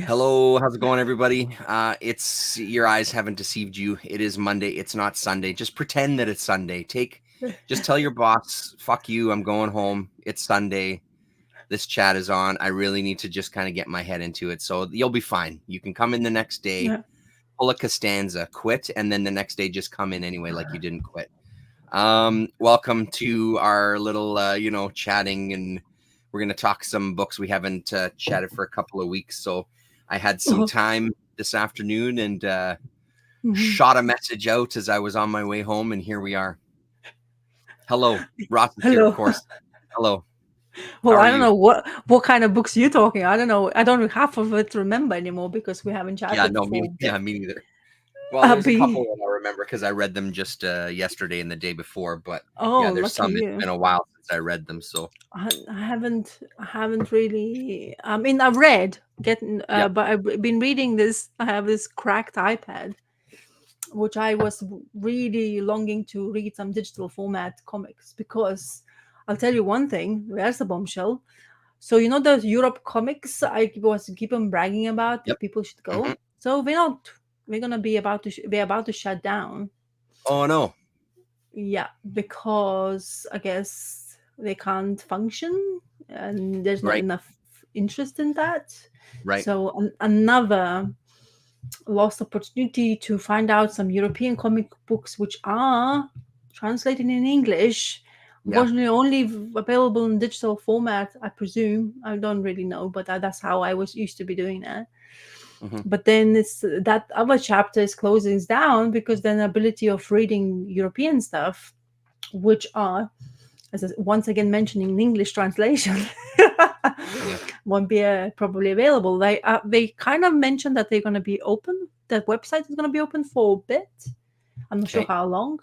Hello, how's it going, everybody? It's your eyes haven't deceived you. It is Monday. It's not Sunday. Just pretend that it's Sunday. Just tell your boss, fuck you, I'm going home. It's Sunday. This chat is on. I really need to just kind of get my head into it. So you'll be fine. You can come in the next day, Yeah. pull a Costanza, quit, and then the next day just come in anyway, like you didn't quit. Welcome to our little, chatting, and we're going to talk some books. We haven't chatted for a couple of weeks, so I had some time this afternoon and shot a message out as I was on my way home, and here we are. Hello, Ross is here, of Hello. course. Hello. Well, How are I don't you? know what kind of books you're talking. I don't know. I don't half of it remember anymore because we haven't Yeah, chatted no, for a bit. me neither. Well, there's a couple Be that I remember because I read them just yesterday and the day before, but yeah, oh, there's lucky some. It's you. been a while since I read them, so I haven't really. I mean, I've read getting, yeah. but I've been reading this. I have this cracked iPad, which I was really longing to read some digital format comics because I'll tell you one thing. There's a bombshell. So you know those Europe comics I was keep on bragging about Yep. that people should Hmm. go. So we're not. We're gonna be about to. We're about to shut down. Oh no. Yeah, because I guess they can't function, and there's not Right. enough interest in that. Right. So another lost opportunity to find out some European comic books which are translated in English. Yeah. Unfortunately, only available in digital format, I presume. I don't really know, but that's how I was used to be doing that. Hmm. But then it's that other chapter is closing down because then the ability of reading European stuff, which are, as once again mentioning in English translation, Yeah. won't be probably available. They kind of mentioned that they're going to be open. That website is going to be open for a bit. I'm not sure Okay. how long,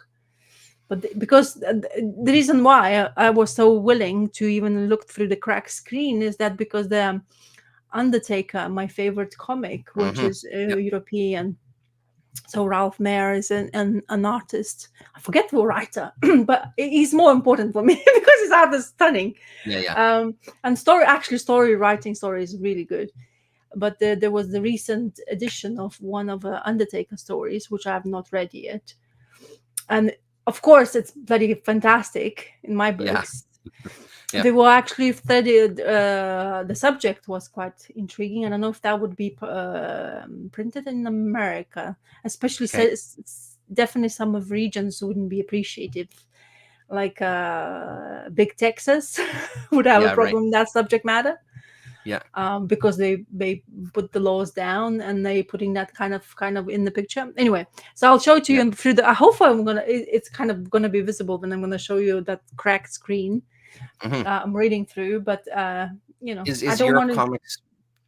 but because the reason why I was so willing to even look through the crack screen is that because the Undertaker, my favorite comic, which Hmm. is Yep. European. So Ralph Mayer is an artist. I forget the writer, but he's more important for me because his art is stunning. Yeah. Yeah. And story writing story is really good. But there was the recent edition of one of Undertaker stories, which I have not read yet. And of course, it's bloody fantastic in my Yeah. books. Yeah. They were actually studied. The subject was quite intriguing. I don't know if that would be printed in America, especially Okay. definitely some of regions wouldn't be appreciative, like Big Texas would have a Yeah. Right. problem with that subject matter Yeah. because they put the laws down and they putting that kind of in the picture. Anyway, so I'll show it to you Yeah. and through the. I hope it's kind of gonna be visible when I'm gonna show you that cracked screen Hmm. I'm reading through, but I Is don't want to.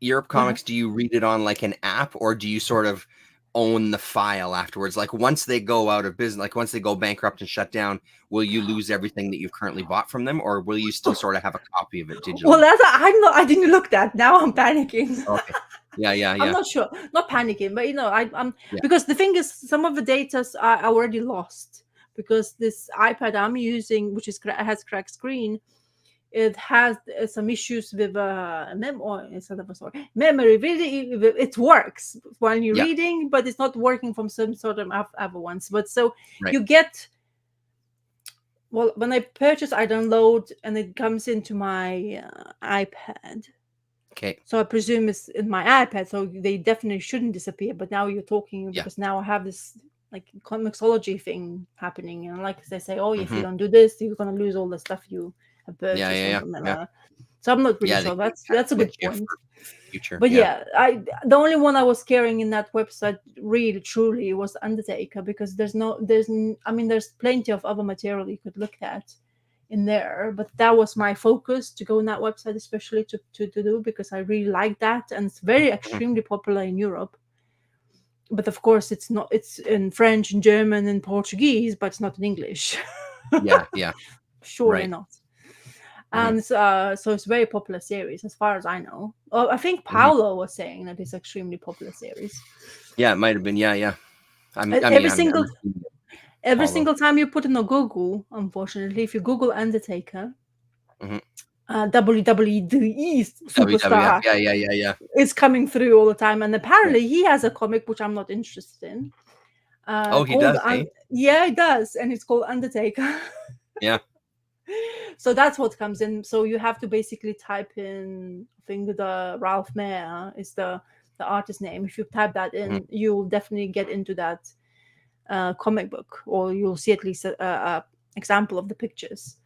Europe Go ahead. Comics? Do you read it on like an app, or do you sort of own the file afterwards? Like once they go out of business, like once they go bankrupt and shut down, will you lose everything that you've currently bought from them, or will you still sort of have a copy of it Well, digitally? that's I'm not. I didn't look that. Now I'm panicking. Okay. Yeah. Yeah. I'm Yeah. not sure. Not panicking, but I'm Yeah. because the thing is, some of the data are already lost because this iPad I'm using, which has cracked screen, it has some issues with memory. Really, it works when you're Yeah. reading, but it's not working from some sort of other ones. But so Right. you get. Well, when I purchase, I download and it comes into my iPad. Okay. So I presume it's in my iPad. So they definitely shouldn't disappear. But now you're talking Yeah. because now I have this like comicsology thing happening. And like they say, oh, if you Hmm. don't do this, you're gonna lose all the stuff you have Yeah. purchased Yeah. and Yeah. something like Yeah. that. So I'm not really Yeah. They sure. can That's kind of that's a commit good you point. for future. But Yeah. yeah, the only one I was carrying in that website really truly was Undertaker because I mean there's plenty of other material you could look at in there, but that was my focus to go on that website, especially to do because I really like that and it's very Mhm. extremely popular in Europe. But of course it's in French and German and Portuguese, but it's not in English. Yeah. Yeah. Surely Right. not. Hmm. And so it's a very popular series as far as I know. I think Hmm. Paolo was saying that it's extremely popular series. Yeah. It might have been. Yeah. Yeah. E- I mean, every I'm single assuming it every follow. single time you put in a Google, unfortunately, if you Google Undertaker, Hmm. WWE WWF. superstar Yeah. is coming through all the time, and apparently he has a comic which I'm not interested in. Oh, he Called does, eh? yeah, it does, and it's called Undertaker. Yeah. So that's what comes in. So you have to basically type in, I think the Ralph Mayer is the artist name. If you type that in, you'll definitely get into that comic book, or you'll see at least a example of the pictures.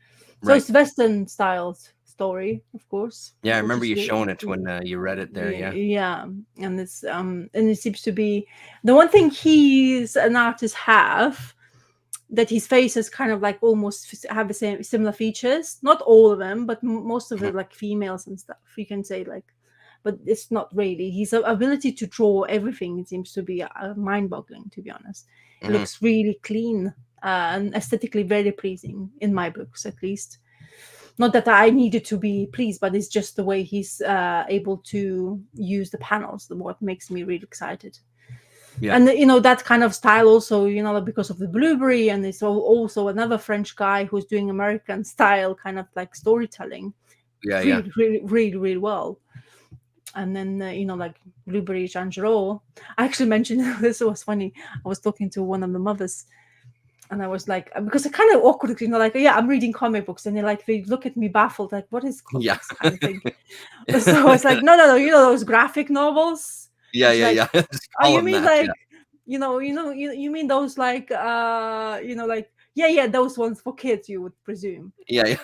So Right. it's Western styled story, of course. Yeah, I which remember is you good. showing it when you read it there. Yeah. Yeah, and it seems to be the one thing he's an artist have, that his face is kind of like almost have the same similar features. Not all of them, but most of it, like females and stuff. You can say like, but it's not really. His ability to draw everything, it seems to be mind-boggling. To be honest, it looks really clean and aesthetically very pleasing in my books, at least. Not that I needed to be pleased, but it's just the way he's able to use the panels, what makes me really excited. Yeah. And that kind of style also, because of the Blueberry, and it's also another French guy who's doing American style kind of like storytelling. Yeah. Really well. And then like Blueberry, Jean Giraud. I actually mentioned this was funny. I was talking to one of the mothers, and I was like, because I kind of awkward, like, yeah, I'm reading comic books, and they look at me baffled, like, what is comics, Yeah. kind of thing. So I was like, no, those graphic novels. Yeah. Just Oh, you mean that, like, you mean those like, like, yeah, those ones for kids, you would presume. Yeah.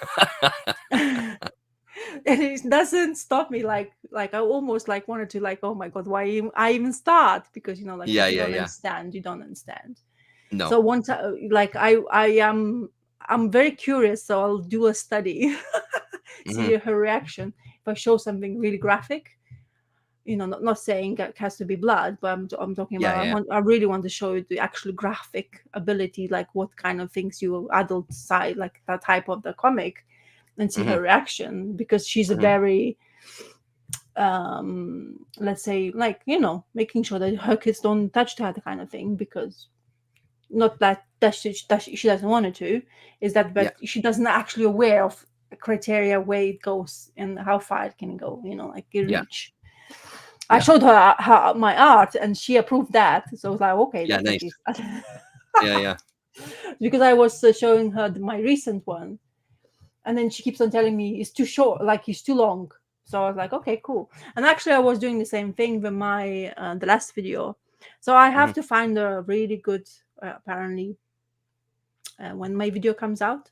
And it doesn't stop me. Like I almost like wanted to, like, oh my god, why I even start? Because you don't understand. You don't understand. No. So once, like I'm very curious, so I'll do a study, see her reaction. If I show something really graphic, not saying it has to be blood, but I'm talking about. I really want to show you the actual graphic ability, like what kind of things you adult side, like that type of the comic, and see her reaction, because she's a very let's say, like, making sure that her kids don't touch that kind of thing, because not that she doesn't want to, is that, but she doesn't actually aware of criteria where it goes and how far it can go, like reach. I showed her my art, and she approved that, so I was like, okay, yeah, nice. Yeah. Because I was showing her my recent one, and then she keeps on telling me it's too short, like it's too long. So I was like, okay, cool. And actually, I was doing the same thing with my the last video. So I have to find a really good, apparently, when my video comes out.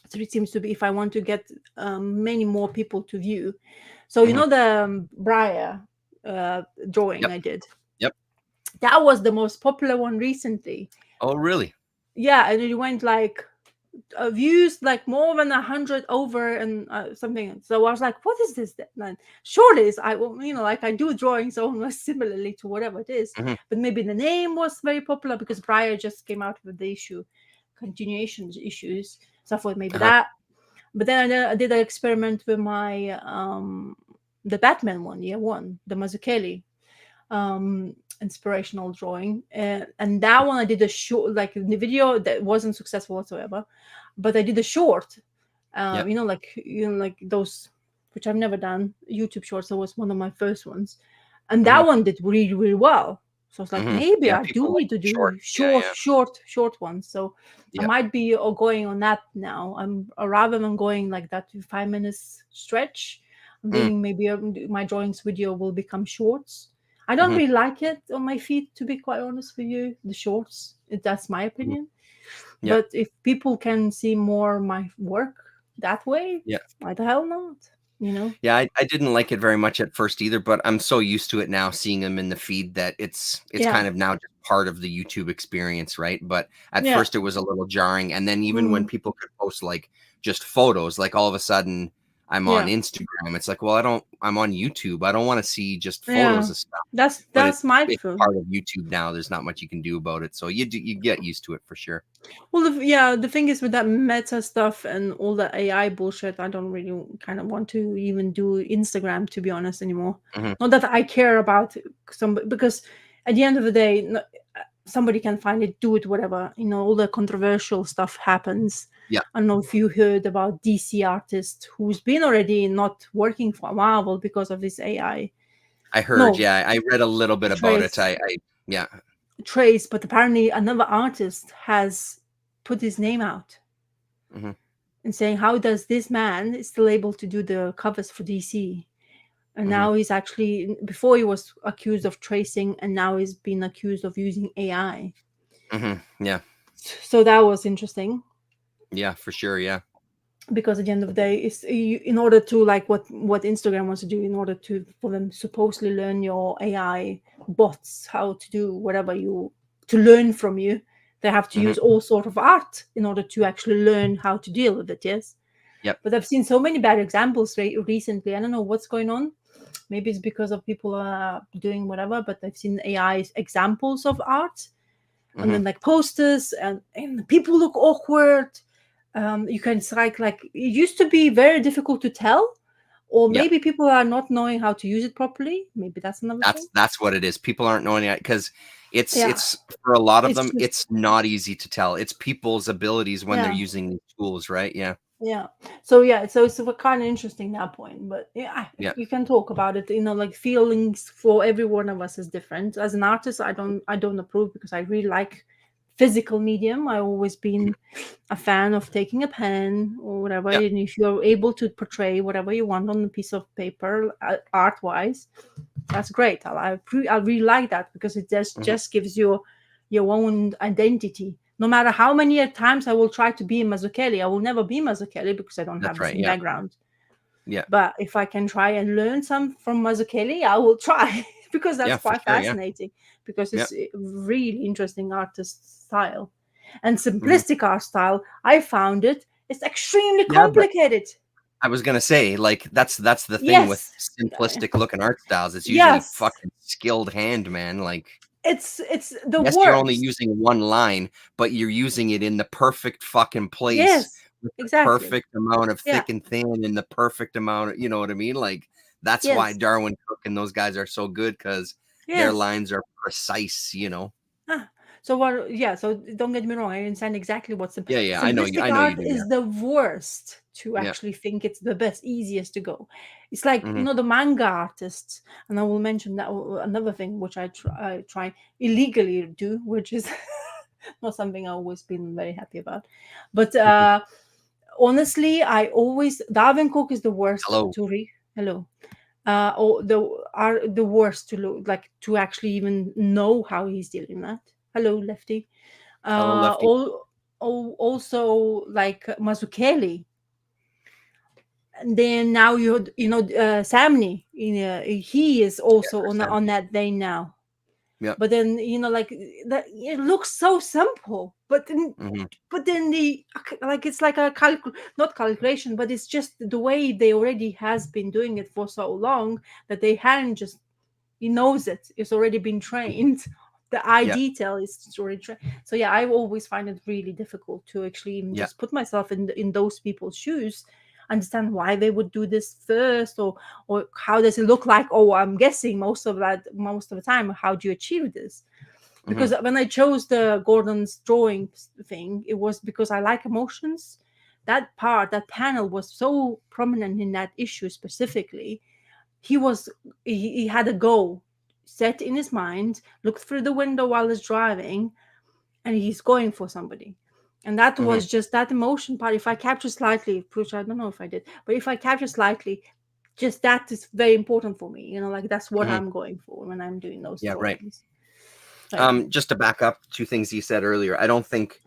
So it seems to be, if I want to get many more people to view. So the Briar drawing I did. Yep. That was the most popular one recently. Oh, really? Yeah, and it went like views like more than 100 over and something. So I was like, what is this then? Surely I like I do drawings almost similarly to whatever it is, but maybe the name was very popular because Briar just came out with the continuation issues. So I thought maybe that. But then I did an experiment with my the Batman one, year one, the Mazzucchelli inspirational drawing, and that one I did a short, like in the video that wasn't successful whatsoever, but I did a short, like those, which I've never done, YouTube shorts. That was one of my first ones, and that one did really, really well. So it's like, maybe I do need to do short ones. So I might be going on that now. I'm rather than going like that 5 minutes stretch, I'm thinking maybe my drawings video will become shorts. I don't really like it on my feed, to be quite honest with you, the shorts. That's my opinion. But if people can see more my work that way, why the hell not? Yeah, I didn't like it very much at first either, but I'm so used to it now, seeing them in the feed, that it's kind of now just part of the YouTube experience, right? But at first it was a little jarring, and then even when people could post like just photos, like all of a sudden I'm on Instagram, it's like, well, I'm on YouTube, I don't want to see just photos of stuff. That's my part of YouTube now. There's not much you can do about it, so you get used to it for sure. Well, the thing is with that meta stuff and all the AI bullshit, I don't really kind of want to even do Instagram, to be honest, anymore. Not that I care about because at the end of the day, somebody can find it, do it, whatever. All the controversial stuff happens. Yeah. I don't know if you heard about DC artist who's been already not working for Marvel because of this AI. I heard, yeah, I read a little bit about it. Yeah. Trace, but apparently another artist has put his name out and saying, how does this man still able to do the covers for DC? And now he's actually, before he was accused of tracing, and now he's been accused of using AI. Yeah. So that was interesting. Yeah, for sure. Yeah. Because at the end of the day, it's in order to, like what Instagram wants to do, in order for them supposedly learn your AI bots how to do whatever to learn from you, they have to use all sort of art in order to actually learn how to deal with it. Yes. Yep. But I've seen so many bad examples recently. I don't know what's going on. Maybe it's because of people doing whatever, but I've seen AI examples of art, and then like posters, and people look awkward. You can strike, like it used to be very difficult to tell, or maybe people are not knowing how to use it properly. Maybe that's another thing. That's what it is. People aren't knowing it because it's for a lot of them, it's not easy to tell. It's people's abilities when they're using these tools, right? Yeah. Yeah. So it's kind of interesting, that point. But you can talk about it. Like feelings for every one of us is different. As an artist, I don't approve, because I really like physical medium. I've always been a fan of taking a pen or whatever, and if you're able to portray whatever you want on a piece of paper, art wise, that's great. I really like that, because it just gives you your own identity. No matter how many times I will try to be Mazzucchelli, I will never be Mazzucchelli, because I don't have the same background. Yeah. But if I can try and learn some from Mazzucchelli, I will try, because that's quite fascinating. Because it's a really interesting artist style. And simplistic art style, I found it's extremely complicated. I was gonna say, like, that's the thing with simplistic looking art styles. It's usually fucking skilled hand, man. Like, it's the worst. You're only using one line, but you're using it in the perfect fucking place. Yes, with exactly. The perfect amount of thick and thin, and the perfect amount of, you know what I mean? Like, that's why Darwin Cook and those guys are so good, because their lines are precise, So so don't get me wrong, I understand exactly what's simplistic. I know you art is the worst to actually think it's the best, easiest to go. It's like the manga artists, and I will mention that another thing which I try illegally do, which is not something I've always been very happy about. But honestly, Darwin Cook is the worst to read. Hello. Or the worst to look like, to actually even know how he's dealing that. Hello, Lefty. Hello, Lefty. Also, like Mazzucchelli. And then now Samney. He is also on that vein now. Yeah. But then like that, it looks so simple. But then, it's like a not calculation, but it's just the way they already has been doing it for so long, that they hadn't just. He knows it. It's already been trained. The eye detail is already trained. So I always find it really difficult to actually even just put myself in those people's shoes, understand why they would do this first, or how does it look like. Oh, I'm guessing most of the time, how do you achieve this? Because when I chose the Gordon's drawing thing, it was because I like emotions. That panel was so prominent in that issue specifically. He had a goal set in his mind, looked through the window while he's driving, and he's going for somebody. And that was just that emotion part. If I capture slightly, which I don't know if I did, but if I capture slightly, just that is very important for me. Like that's what I'm going for when I'm doing those drawings. Right. Just to back up two things you said earlier, I don't think,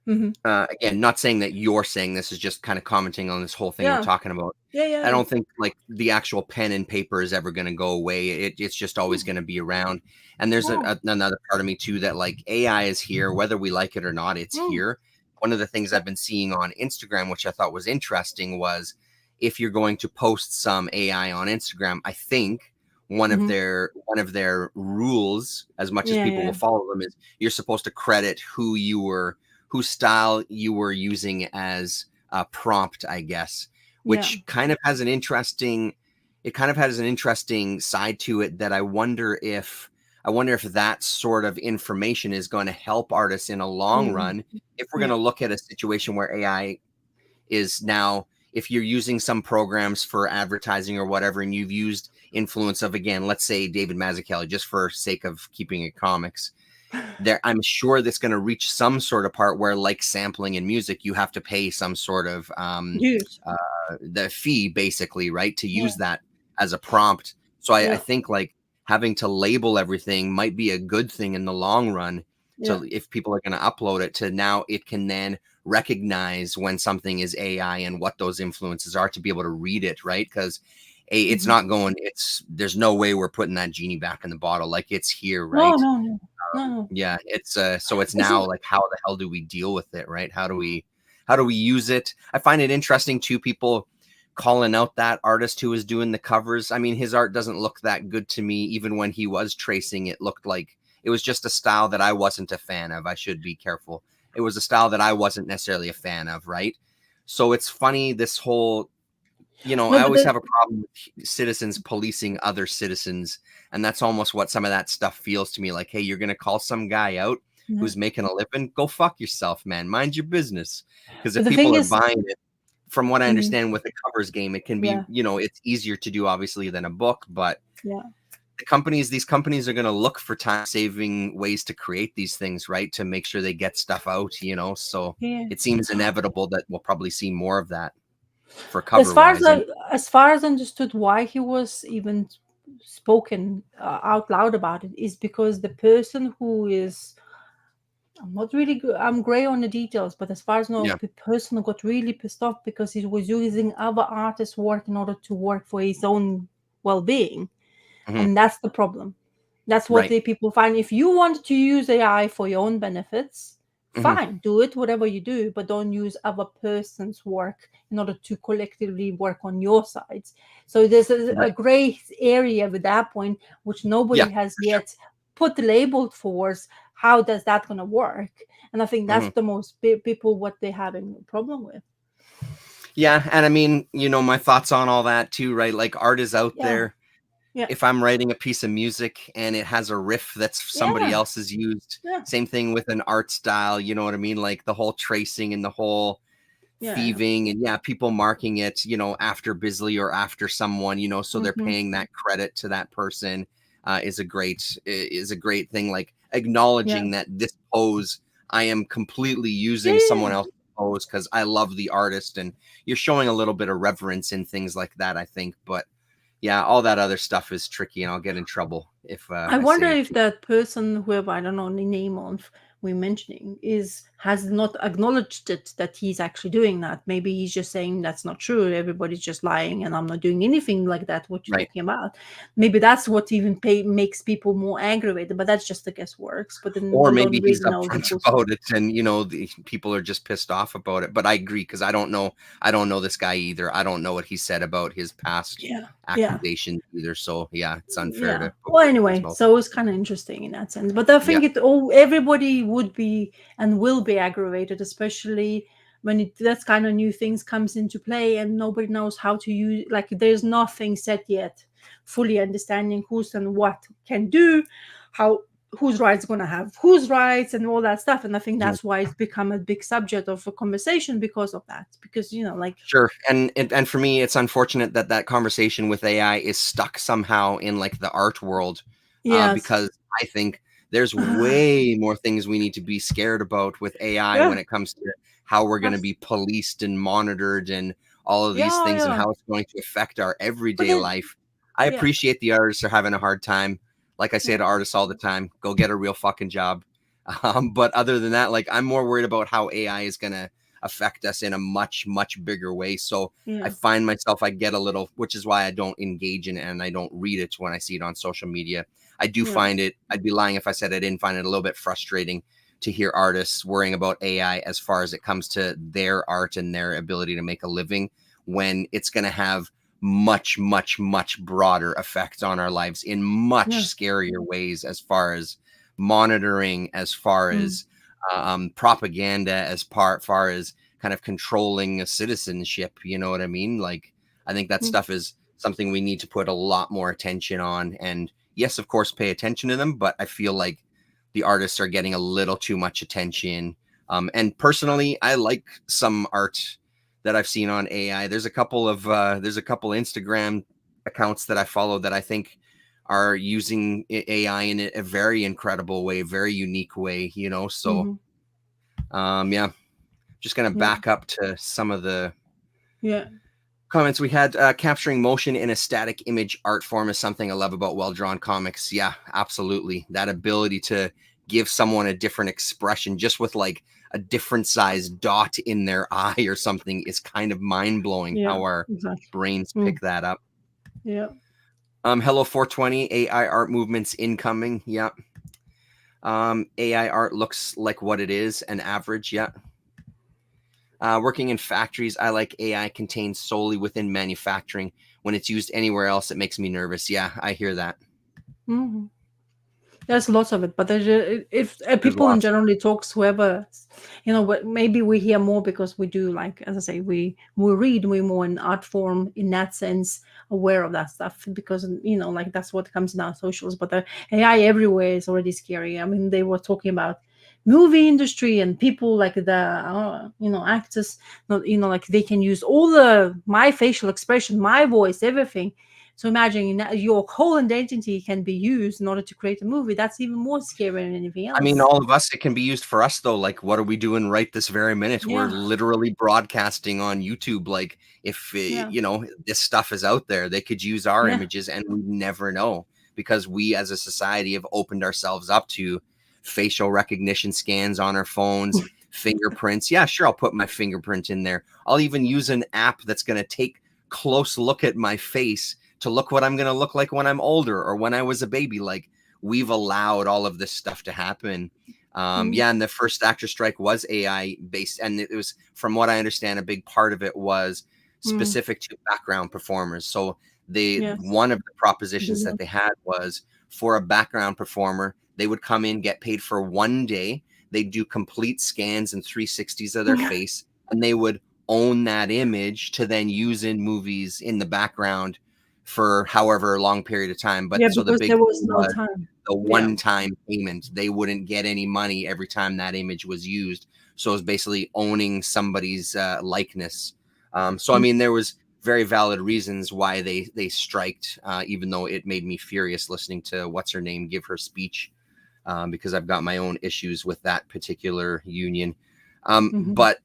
again, not saying that you're saying this, is just kind of commenting on this whole thing we're talking about. I don't think like the actual pen and paper is ever going to go away. It's just always going to be around. And there's another part of me too, that like AI is here, whether we like it or not, it's here. One of the things I've been seeing on Instagram, which I thought was interesting, was if you're going to post some AI on Instagram, I think one of their rules, as much as people will follow them, is you're supposed to credit whose style you were using as a prompt, I guess, which kind of has an interesting side to it, that I wonder if I wonder if that sort of information is going to help artists in a long run. If we're going to look at a situation where AI is now, if you're using some programs for advertising or whatever, and you've used influence of, again, let's say David Mazzucchelli, just for sake of keeping it comics, there, I'm sure that's going to reach some sort of part where, like sampling in music, you have to pay some sort of the fee, basically, right, to use that as a prompt. So I think like having to label everything might be a good thing in the long run. So if people are going to upload it, to now it can then recognize when something is AI and what those influences are, to be able to read it, right? Because it's not going, there's no way we're putting that genie back in the bottle. Like, it's here, right? No. Yeah, it's so it's now like, how the hell do we deal with it, right? How do we use it? I find it interesting too, people calling out that artist who was doing the covers. I mean, his art doesn't look that good to me. Even when he was tracing, it looked like it was just a style that I wasn't a fan of. I should be careful. It was a style that I wasn't necessarily a fan of, right? So it's funny, this whole, I always have a problem with citizens policing other citizens. And that's almost what some of that stuff feels to me like. Hey, you're going to call some guy out who's making a living? Go fuck yourself, man. Mind your business. Because if people are buying it, from what I understand with the covers game, it can be, it's easier to do, obviously, than a book. But these companies are going to look for time-saving ways to create these things, right? To make sure they get stuff out, So it seems inevitable that we'll probably see more of that. For cover as far as understood, why he was even spoken out loud about it is because the person who is, I'm not really good, I'm gray on the details, but as far as the person got really pissed off because he was using other artists' work in order to work for his own well-being. And that's the problem. That's what the people find. If you want to use AI for your own benefits, fine, do it, whatever you do, but don't use other person's work in order to collectively work on your sides. So there's a gray area with that point, which nobody has yet put labeled for. How does that going to work? And I think that's the most people, what they're having a problem with. Yeah. And I mean, my thoughts on all that too, right? Like, art is out there. Yeah. If I'm writing a piece of music and it has a riff that's somebody else has used, same thing with an art style, you know what I mean? Like the whole tracing and the whole thieving and people marking it, after Bisley or after someone, so they're paying that credit to that person is a great thing. Like acknowledging that this pose, I am completely using someone else's pose because I love the artist, and you're showing a little bit of reverence in things like that, I think. But yeah, all that other stuff is tricky, and I'll get in trouble if I wonder if that person, whoever, I don't know the name of we're mentioning, has not acknowledged it, that he's actually doing that. Maybe he's just saying that's not true. Everybody's just lying, and I'm not doing anything like that. What you're talking about? Maybe that's what even makes people more aggravated. But that's just the guessworks. But then, or maybe he's upfront about it, and the people are just pissed off about it. But I agree, because I don't know this guy either. I don't know what he said about his past accusations either. So it's unfair to. Well, anyway, so it's kind of interesting in that sense. But I think everybody would be and will be aggravated, especially when that kind of new things comes into play and nobody knows how to use. Like, there's nothing set yet, fully understanding who's and what can do, whose rights going to have whose rights and all that stuff. And I think that's why it's become a big subject of a conversation because of that. Because sure, and for me, it's unfortunate that conversation with AI is stuck somehow in like the art world. Because I think there's way more things we need to be scared about with AI when it comes to how we're going to be policed and monitored and all of these things and how it's going to affect our everyday life. I appreciate the artists are having a hard time. Like I say to artists all the time, go get a real fucking job. But other than that, like, I'm more worried about how AI is going to affect us in a much, much bigger way. So I find myself, I get a little, which is why I don't engage in it and I don't read it when I see it on social media. I do find it, I'd be lying if I said I didn't find it a little bit frustrating to hear artists worrying about AI as far as it comes to their art and their ability to make a living, when it's going to have much, much, much broader effects on our lives in much scarier ways, as far as monitoring, as far as propaganda, as far as kind of controlling a citizenship. You know what I mean? Like, I think that stuff is something we need to put a lot more attention on. And yes, of course, pay attention to them, but I feel like the artists are getting a little too much attention. And personally, I like some art that I've seen on AI. There's a couple Instagram accounts that I follow that I think are using AI in a very incredible way, very unique way, you know. So yeah, just gonna back up to some of the comments we had. Capturing motion in a static image art form is something I love about well-drawn comics. Yeah, absolutely. That ability to give someone a different expression just with like a different size dot in their eye or something is kind of mind-blowing how our brains pick that up. Yeah. Hello 420, AI art movements incoming. Yeah. AI art looks like what it is, an average. Yeah. Working in factories, I like AI contained solely within manufacturing. When it's used anywhere else, it makes me nervous. Yeah, I hear that. There's lots of it, but if people in generally talks, whoever, you know, maybe we hear more because we do, like, as I say, we read, we're more in art form in that sense, aware of that stuff, because, you know, like that's what comes in our socials. But the AI everywhere is already scary. I mean, they were talking about movie industry and people like the you know, actors, not, you know, like they can use all my facial expression, my voice, everything. So imagine your whole identity can be used in order to create a movie. That's even more scary than anything else. I mean, all of us, it can be used for us though. Like, what are we doing right this very minute? We're literally broadcasting on YouTube. Like, if you know, this stuff is out there, they could use our images and we never know, because we as a society have opened ourselves up to facial recognition scans on our phones, fingerprints. Yeah, sure, I'll put my fingerprint in there. I'll even use an app that's going to take close look at my face to look what I'm going to look like when I'm older or when I was a baby. Like, we've allowed all of this stuff to happen. Yeah, and the first actor strike was AI based, and it was, from what I understand, a big part of it was specific to background performers. So one of the propositions that they had was, for a background performer, they would come in, get paid for 1 day. They'd do complete scans and 360s of their face, and they would own that image to then use in movies in the background for however long period of time. But so the big there was no time. The one-time payment, they wouldn't get any money every time that image was used. So it was basically owning somebody's likeness. So I mean, there was very valid reasons why they striked, even though it made me furious listening to what's her name give her speech, because I've got my own issues with that particular union. But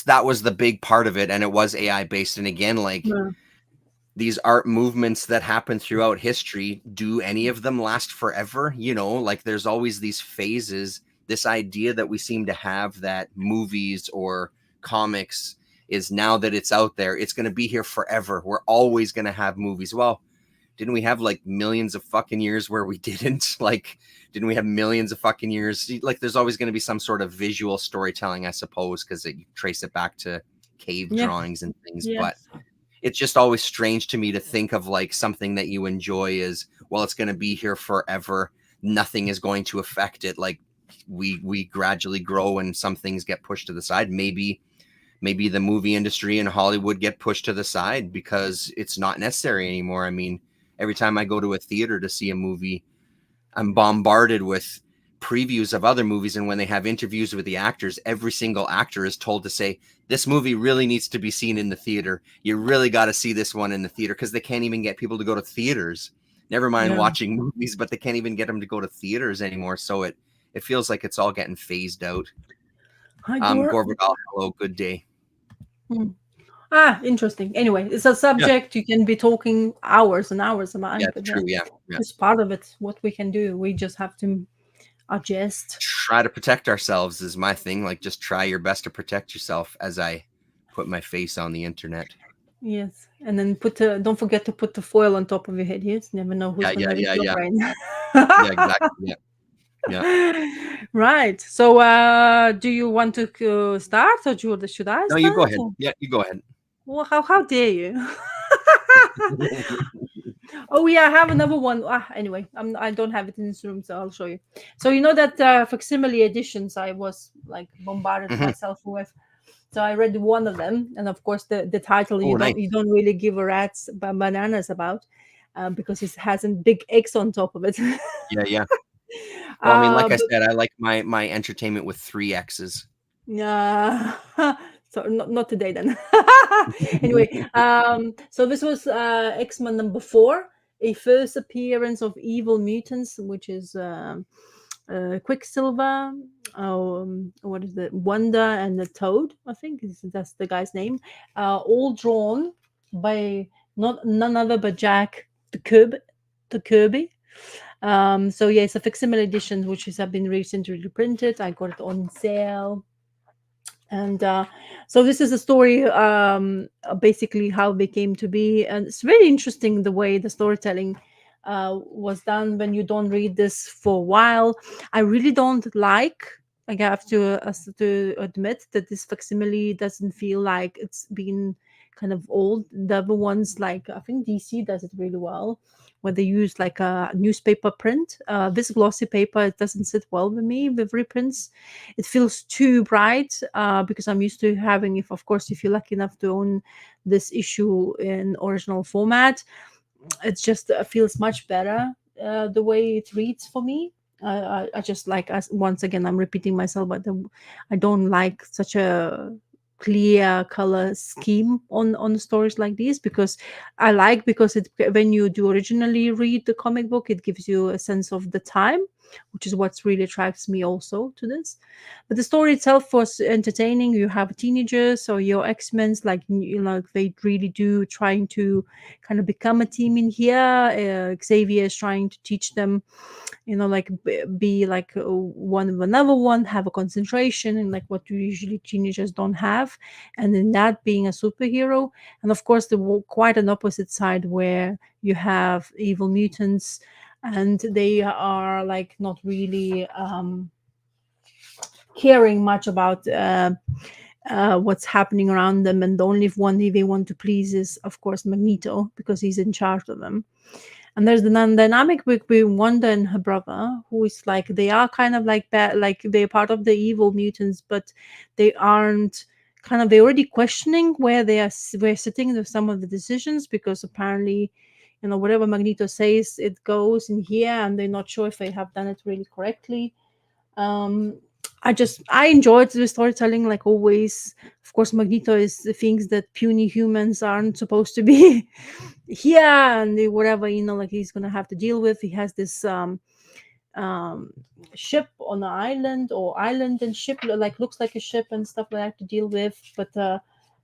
that was the big part of it, and it was AI based. And again, like, these art movements that happen throughout history, do any of them last forever? You know, like, there's always these phases. This idea that we seem to have that movies or comics is, now that it's out there, it's going to be here forever. We're always going to have movies. Well, didn't we have like millions of fucking years where we didn't? Like, didn't we have millions of fucking years? Like, there's always going to be some sort of visual storytelling, I suppose, because you trace it back to cave drawings and things. But it's just always strange to me to think of like something that you enjoy is, well, it's going to be here forever. Nothing is going to affect it. Like, we gradually grow and some things get pushed to the side. Maybe the movie industry in Hollywood get pushed to the side because it's not necessary anymore. I mean, every time I go to a theater to see a movie, I'm bombarded with previews of other movies, and when they have interviews with the actors, every single actor is told to say, this movie really needs to be seen in the theater. You really got to see this one in the theater, because they can't even get people to go to theaters. Never mind watching movies, but they can't even get them to go to theaters anymore. So it feels like it's all getting phased out. Hi, Gorvidal, hello, good day. Interesting. Anyway, it's a subject you can be talking hours and hours about. Yeah, true. Yeah, it's part of it. What we can do, we just have to adjust. Try to protect ourselves is my thing. Like, just try your best to protect yourself as I put my face on the internet. Yes, and then don't forget to put the foil on top of your head. You never know who's going to hit your brain. Yeah, exactly. Yeah. Right. So, do you want to start, or should I start? No, you go ahead. Yeah, you go ahead. Well, how dare you? Oh yeah, I have another one. Anyway, I don't have it in this room, so I'll show you. So you know that facsimile editions I was like bombarded myself with. So I read one of them, and of course the title you don't really give a rat's bananas about. because it has a big X on top of it. Yeah, yeah. Well, I mean, like I But said, I like my entertainment with three X's. yeah, so not today then. Anyway, so this was X-Men number 4, a first appearance of evil mutants, which is Quicksilver, what is it, Wonder, and the Toad. I think that's the guy's name. All drawn by none other but Jack the Kirby. So yeah, it's a facsimile edition which has been recently reprinted. I got it on sale. And so this is a story, basically how they came to be, and it's very interesting the way the storytelling was done when you don't read this for a while. I really don't like I have to admit that this facsimile doesn't feel like it's been kind of old. The other ones, like I think DC does it really well, where they use like a newspaper print. This glossy paper, it doesn't sit well with me with reprints. It feels too bright, because I'm used to having, if of course if you're lucky enough to own this issue in original format, it just feels much better, the way it reads for me. I just like, as once again I'm repeating myself, but I don't like such a clear color scheme on stories like these, because I like, because it, when you do originally read the comic book, it gives you a sense of the time, which is what really attracts me also to this. But the story itself was entertaining. You have teenagers or your X-Men's, like, you know, they really do trying to kind of become a team in here. Xavier is trying to teach them, you know, like be like one of another one, have a concentration, and like what usually teenagers don't have, and in that being a superhero. And of course the quite an opposite side, where you have evil mutants, and they are like not really caring much about what's happening around them, and the only one they want to please is of course Magneto, because he's in charge of them. And there's the dynamic between Wanda and her brother, who is like, they are kind of like bad, like they're part of the evil mutants, but they aren't kind of, they're already questioning where we're sitting with some of the decisions, because apparently, you know, whatever Magneto says, it goes in here, and they're not sure if they have done it really correctly. um I enjoyed the storytelling, like always. Of course, Magneto is the things that puny humans aren't supposed to be here, and whatever, you know, like he's gonna have to deal with. He has this um ship on an island, or island and ship, like looks like a ship and stuff like that to deal with. But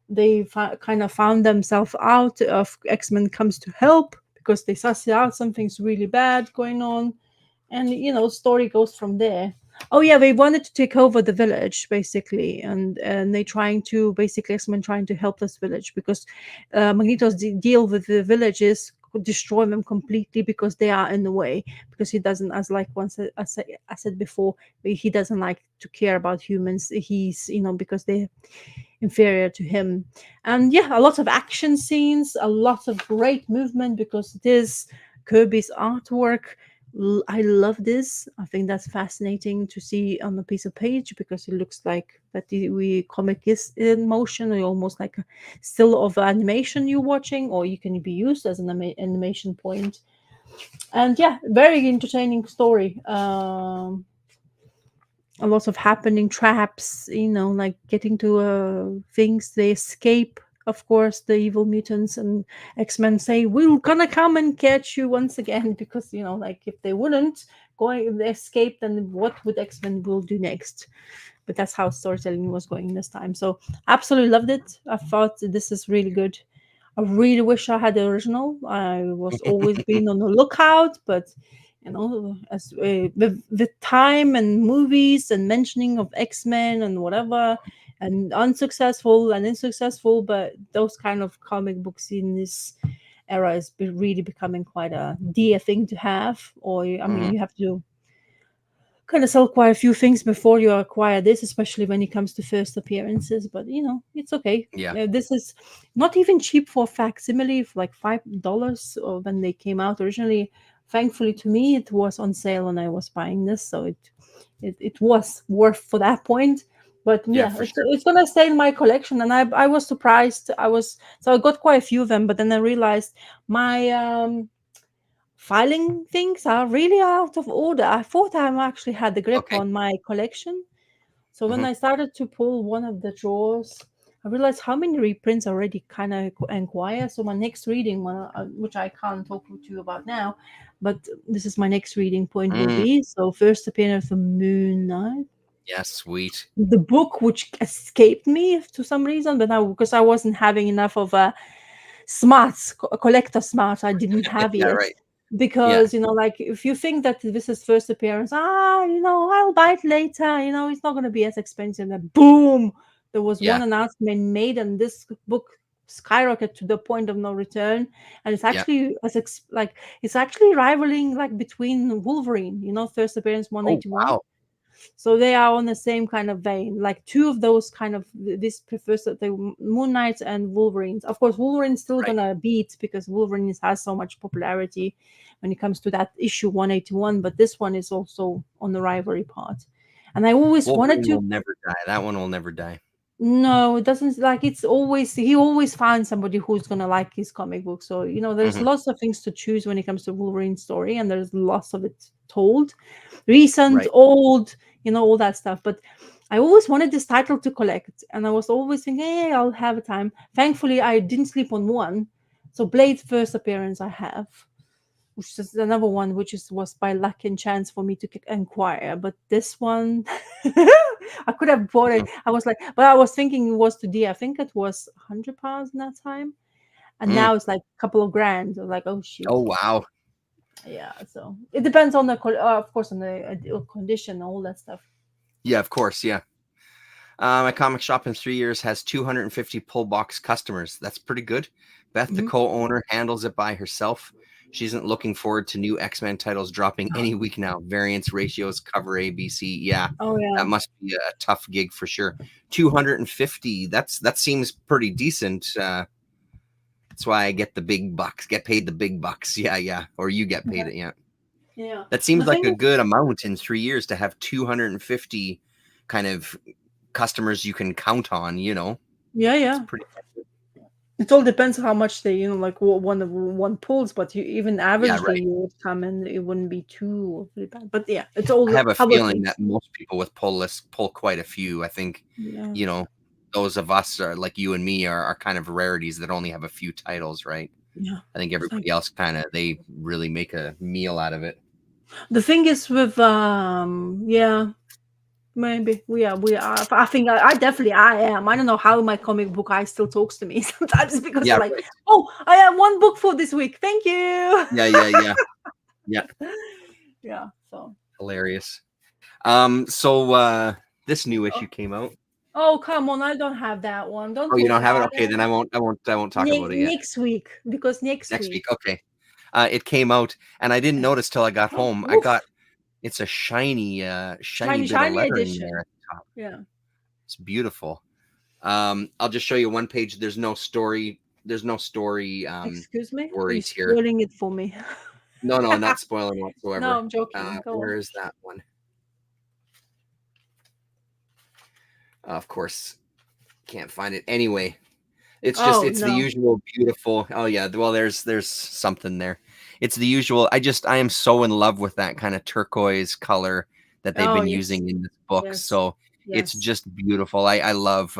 they kind of found themselves out of X-Men comes to help, because they suss out something's really bad going on, and you know, story goes from there. Oh yeah, they wanted to take over the village basically, and they trying to, basically X-Men trying to help this village, because Magneto's deal with the village is destroy them completely, because they are in the way, because he doesn't, as like once I said before, he doesn't like to care about humans. He's, you know, because they're inferior to him. And yeah, a lot of action scenes, a lot of great movement, because it is Kirby's artwork. I love this. I think that's fascinating to see on a piece of page, because it looks like that we comic is in motion, or almost like a still of animation you're watching, or you can be used as an animation point. And yeah, very entertaining story. A lot of happening traps, you know, like getting to things. They escape, of course, the evil mutants, and X-Men say, we're gonna come and catch you once again, because, you know, like if they wouldn't if they escape, then what would X-Men will do next? But that's how storytelling was going this time. So absolutely loved it. I thought this is really good. I really wish I had the original. I was always being on the lookout, but you know, as with time and movies and mentioning of X-Men and whatever, and unsuccessful and unsuccessful, but those kind of comic books in this era is really becoming quite a dear thing to have. Or I mean, Mhm. you have to kind of sell quite a few things before you acquire this, especially when it comes to first appearances. But you know, it's okay. Yeah. This is not even cheap for facsimile, for like $5 when they came out originally. Thankfully, to me, it was on sale when I was buying this, so it was worth for that point. But Yeah, yeah, for sure. it's gonna stay in my collection, and I was surprised. I got quite a few of them, but then I realized my filing things are really out of order. I thought I actually had the grip Okay. on my collection. So when Mhm. I started to pull one of the drawers, I realized how many reprints already kind of inquire. So my next reading, one, which I can't talk to you about now, but this is my next reading point will Mm. be. So first appearance of Moon Knight, Yeah, sweet. the book which escaped me to some reason, but now because I wasn't having enough of a smarts, collector smarts, I didn't have Yeah, yet. right. Yeah. Because like if you think that this is first appearance, I'll buy it later. It's not going to be as expensive. And boom, there was Yeah. one announcement made, and this book skyrocketed to the point of no return. And it's Yeah. actually like it's actually rivaling like between Wolverine. First appearance Oh, 181. wow. So they are on the same kind of vein. Like two of those kind of this prefers that the Moon Knights and Wolverines. Of course, Wolverine's still Right. gonna beat because Wolverine has so much popularity when it comes to that issue 181. But this one is also on the rivalry part. And I always wanted Wolverine to. will never die. That one will never die. No, it doesn't. Like it's always he always finds somebody who's gonna like his comic book. So there's Mhm. lots of things to choose when it comes to Wolverine story, and there's lots of it told, recent, Right. old, all that stuff. But I always wanted this title to collect, and I was always thinking, hey, I'll have a time. Thankfully, I didn't sleep on one. So Blade's first appearance I have, which is another one which was by luck and chance for me to inquire. But this one, I could have bought it. Mm. I was like, but I was thinking it was today. I think it was £100 in that time, and Mm. now it's like a couple of grand. I was like, oh shoot. Oh, wow. Yeah, so it depends on the of course on the condition, all that stuff. Yeah, of course. Yeah. My comic shop in 3 years has 250 pull box customers. That's pretty good. Beth, the Mhm. co-owner, handles it by herself. She isn't looking forward to new X-Men titles dropping any week now. Variance ratios, cover ABC. Yeah, Oh that yeah, must be a tough gig for sure. 250. That seems pretty decent. That's why I get the big bucks. Get paid the big bucks. Yeah, yeah. Or you get paid it. Yeah. yeah. That The seems like thing a is, good amount in 3 years to have 250 kind of customers you can count on. yeah, It's yeah. pretty. It all depends on how much they, like one pulls. But you even Yeah, averagely, right. you would come and it wouldn't be too really bad. But yeah, it's all I have a other feeling things. that most people with pull lists pull quite a few. I think, Yeah, you know, those of us are like you and me are kind of rarities that only have a few titles, right? yeah. I think It's like everybody else they really make a meal out of it. the thing is with yeah. Maybe we are. I think I definitely I am. I don't know how my comic book eye still talks to me sometimes because Yeah, I'm like, right. oh, I have one book for this week. Thank you. Yeah, yeah, yeah. Yeah. Yeah. So. Hilarious. So this new issue came out. Oh come on! I don't have that one. Don't Oh, you talk don't have it? about Okay, it. then I won't talk about it yet. Next week because next Next week. week. Okay. It came out and I didn't notice till I got home. Oof. It's a shiny Shiny, bit of shiny lettering there edition. at the top. Yeah. It's beautiful. I'll just show you one page. There's no story. Excuse me. Are you Worries here. spoiling it for me? No, no, not spoiling No, whatsoever. I'm joking. Go on. Where is that one? Of course, can't find it. Anyway, Oh it's the no. usual beautiful. Oh yeah, well there's something there. It's the usual. I am so in love with that kind of turquoise color that they've Oh been yes. using in this book. Yes. So it's Yes. just beautiful. I love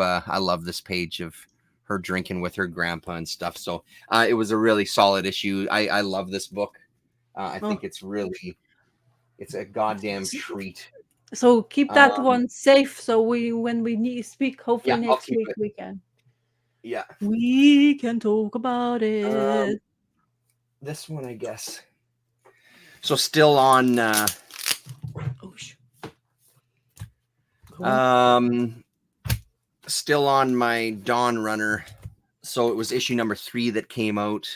this page of her drinking with her grandpa and stuff. So it was a really solid issue. I love this book. I Oh. think it's a goddamn treat. So keep that Um, one safe. So when we need speak, hopefully yeah, I'll next keep week it. Yeah. we can talk about Um, it. this one, I guess. So still on. Oh, go on. Still on my Dawn Runner. So it was issue number 3 that came out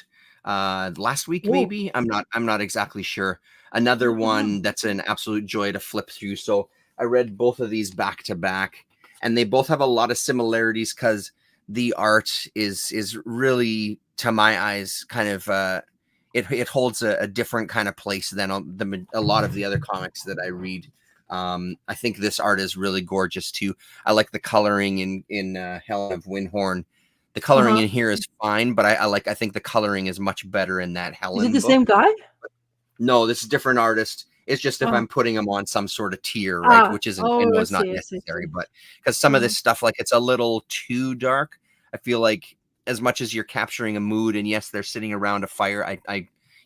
last week, Oh, maybe. I'm not exactly sure. Another one that's an absolute joy to flip through. So I read both of these back to back, and they both have a lot of similarities because the art is really, to my eyes, kind of it holds a different kind of place than a lot of the other comics that I read. I think this art is really gorgeous too. I like the coloring in Helen of Windhorn. The coloring uh-huh. in here is fine, but I think the coloring is much better in that Is it Helen the same book. guy? No, this is different artist. It's just if Oh, I'm putting them on some sort of tier, right? Which isn't, I know I is not see, I see, I necessary, see. but because some of Yeah. this stuff, like it's a little too dark. I feel like as much as you're capturing a mood, and yes, they're sitting around a fire,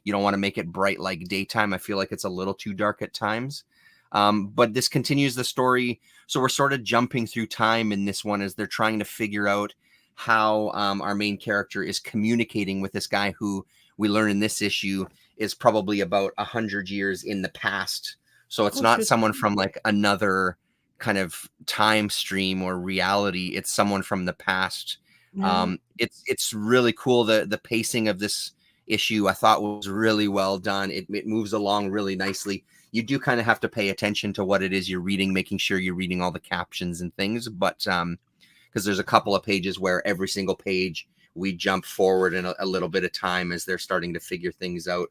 you don't want to make it bright like daytime. I feel like it's a little too dark at times. But this continues the story. So we're sort of jumping through time in this one as they're trying to figure out how our main character is communicating with this guy who we learn in this issue is probably about 100 years in the past. So it's Oh, not shoot. someone from like another kind of time stream or reality. It's someone from the past. Yeah. It's really cool. The pacing of this issue I thought was really well done. It moves along really nicely. You do kind of have to pay attention to what it is you're reading, making sure you're reading all the captions and things. But because there's a couple of pages where every single page we jump forward in a little bit of time as they're starting to figure things out.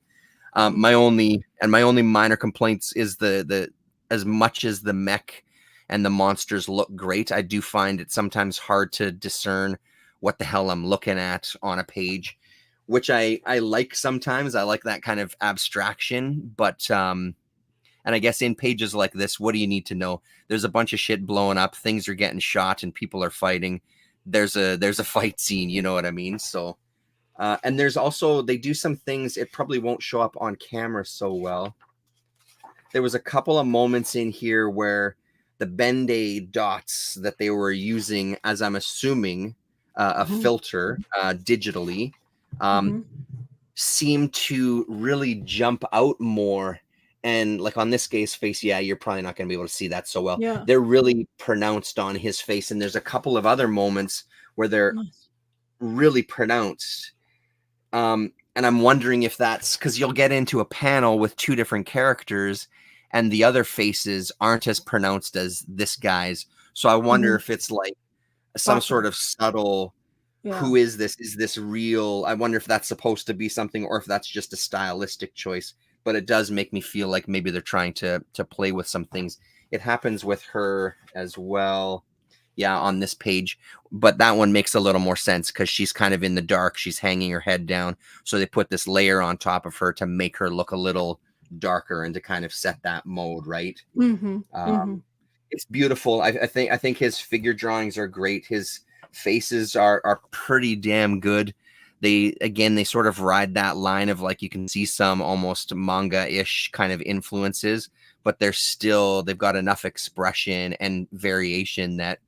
My only minor complaints is the as much as the mech and the monsters look great, I do find it sometimes hard to discern what the hell I'm looking at on a page, which I like sometimes. I like that kind of abstraction, but and I guess in pages like this, what do you need to know? There's a bunch of shit blowing up, things are getting shot, and people are fighting. There's a fight scene, you know what I mean? So, and there's also they do some things. It probably won't show up on camera so well. There was a couple of moments in here where the Bend-Aid dots that they were using, as I'm assuming, a filter digitally, seem to really jump out more. And like on this guy's face, yeah, you're probably not going to be able to see that so well. Yeah. They're really pronounced on his face. And there's a couple of other moments where they're Nice. really pronounced. And I'm wondering if that's because you'll get into a panel with two different characters and the other faces aren't as pronounced as this guy's. So I wonder if it's like some sort of subtle, who is this? Is this real? I wonder if that's supposed to be something or if that's just a stylistic choice. But it does make me feel like maybe they're trying to play with some things. It happens with her as well. Yeah, on this page. But that one makes a little more sense because she's kind of in the dark. She's hanging her head down. So they put this layer on top of her to make her look a little darker and to kind of set that mode, right? It's beautiful. I think his figure drawings are great. His faces are pretty damn good. They sort of ride that line of like you can see some almost manga-ish kind of influences, but they've got enough expression and variation that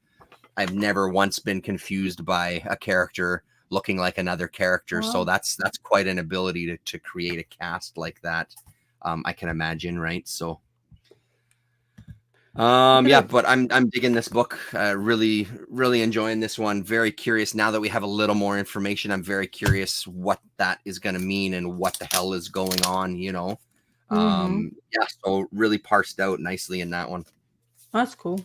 I've never once been confused by a character looking like another character. Wow. So that's quite an ability to create a cast like that. I can imagine, right? So yeah, but I'm digging this book. Really enjoying this one. Very curious now that we have a little more information. I'm very curious what that is going to mean and what the hell is going on, you know. Yeah, so really parsed out nicely in that one. That's cool.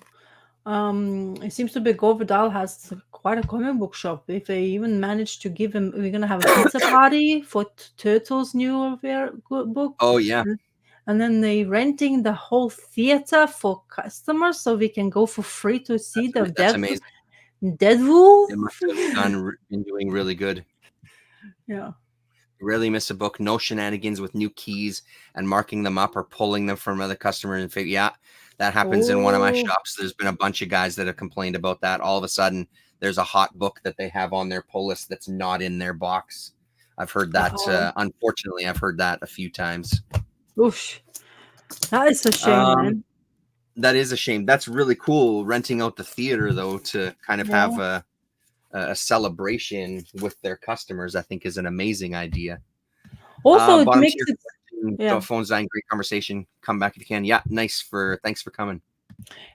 It seems to be Gore Vidal has quite a comic book shop. If they even managed to give him, we're gonna have a pizza party for Turtle's new book. Oh yeah. And then they renting the whole theater for customers so we can go for free to see that's amazing. Deadpool. It must have been doing really good. Yeah. Rarely miss a book. No shenanigans with new keys and marking them up or pulling them from other customers. And figure, yeah, that happens in one of my shops. There's been a bunch of guys that have complained about that. All of a sudden, there's a hot book that they have on their pull list that's not in their box. I've heard that. Unfortunately, I've heard that a few times. Oof. That is a shame, man. That is a shame. That's really cool. Renting out the theater, though, to kind of have a celebration with their customers, I think is an amazing idea. Also, it makes it... Phone's dying. Great conversation. Come back if you can. Yeah, thanks for coming.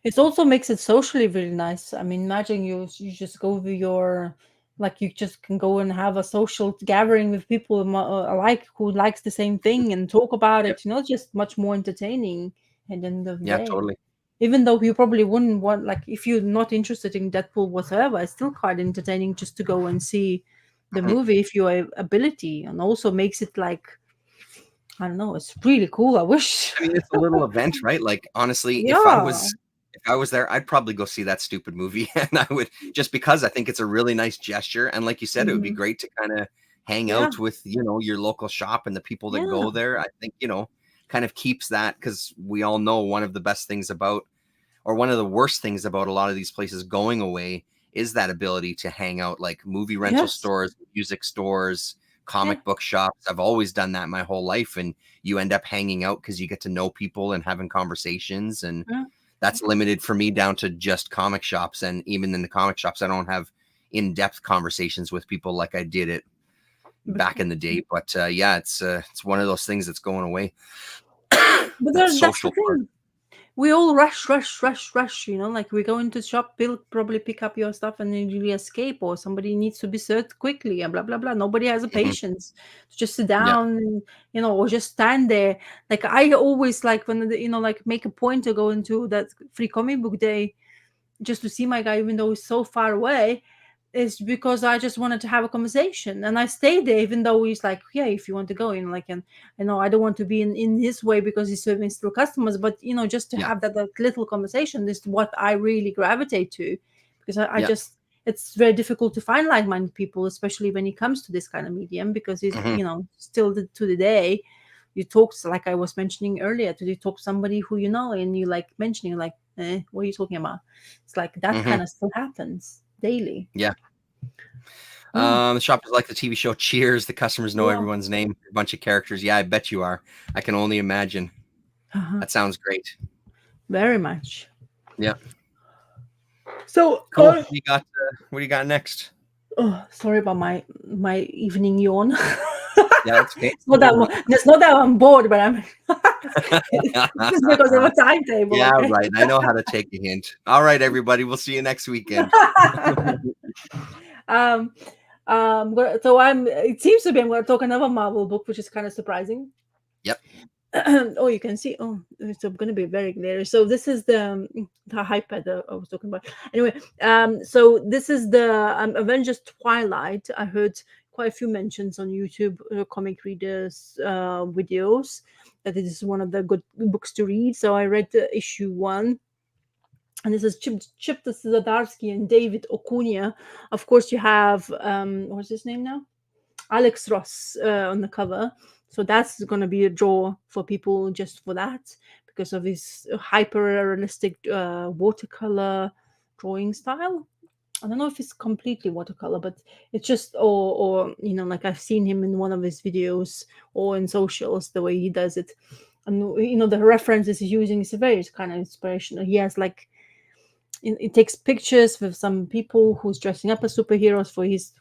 It also makes it socially really nice. I mean, imagine you just go with your... Like you just can go and have a social gathering with people alike who likes the same thing and talk about it. You know, just much more entertaining. And then totally. Even though you probably wouldn't want, like, if you're not interested in Deadpool whatsoever, it's still quite entertaining just to go and see the movie if you have ability, and also makes it like, I don't know, it's really cool. I wish. I mean, it's a little event, right? Like, honestly, if I was there, I'd probably go see that stupid movie, and I would, just because I think it's a really nice gesture. And like you said, it would be great to kind of hang out with, you know, your local shop and the people that go there. I think, you know, kind of keeps that, because we all know one of the best things about, or one of the worst things about a lot of these places going away is that ability to hang out, like movie rental Yes. stores, music stores, comic book shops. I've always done that my whole life, and you end up hanging out because you get to know people and having conversations, and Yeah. that's limited for me down to just comic shops. And even in the comic shops, I don't have in-depth conversations with people like I did it back in the day. But yeah, it's one of those things that's going away. But that's the social part. thing. We all rush, like we go into the shop, we'll probably pick up your stuff and then you escape, or somebody needs to be served quickly and blah blah blah. Nobody has a patience to just sit down and, or just stand there. Like I always like when like make a point to go into that free comic book day just to see my guy, even though he's so far away, is because I just wanted to have a conversation, and I stayed there even though he's like, yeah, if you want to go in, like, and I know I don't want to be in his way because he's serving still customers, but just to have that little conversation is what I really gravitate to, because I just, it's very difficult to find like-minded people, especially when it comes to this kind of medium, because it's still to the day you talk, like I was mentioning earlier, to talk to somebody who and you like mentioning like, what are you talking about? It's like that kind of still happens daily. The shop is like the TV show Cheers. The customers know everyone's name, a bunch of characters. Yeah, I bet you are. I can only imagine. That sounds great. Very much. Yeah. So cool. What do you got next? Oh, sorry about my evening yawn. Yeah, it's okay. It's not that I'm bored, but I'm just because of a timetable. Yeah, okay? Right. I know how to take a hint. All right, everybody. We'll see you next weekend. So it seems to be I'm going to talk another Marvel book, which is kind of surprising. Yep. Oh, you can see. Oh, it's going to be very clear. So this is the iPad I was talking about. Anyway, so this is the Avengers Twilight. I heard quite a few mentions on YouTube, comic readers videos, that it is one of the good books to read. So I read issue 1. And this is Chip Zdarsky and David Okunja. Of course, you have what's his name now? Alex Ross on the cover. So that's going to be a draw for people just for that, because of his hyper-realistic watercolor drawing style. I don't know if it's completely watercolor, but it's just, or like I've seen him in one of his videos or in socials, the way he does it. And, the references he's using is very kind of inspirational. He has like, it takes pictures with some people who's dressing up as superheroes for his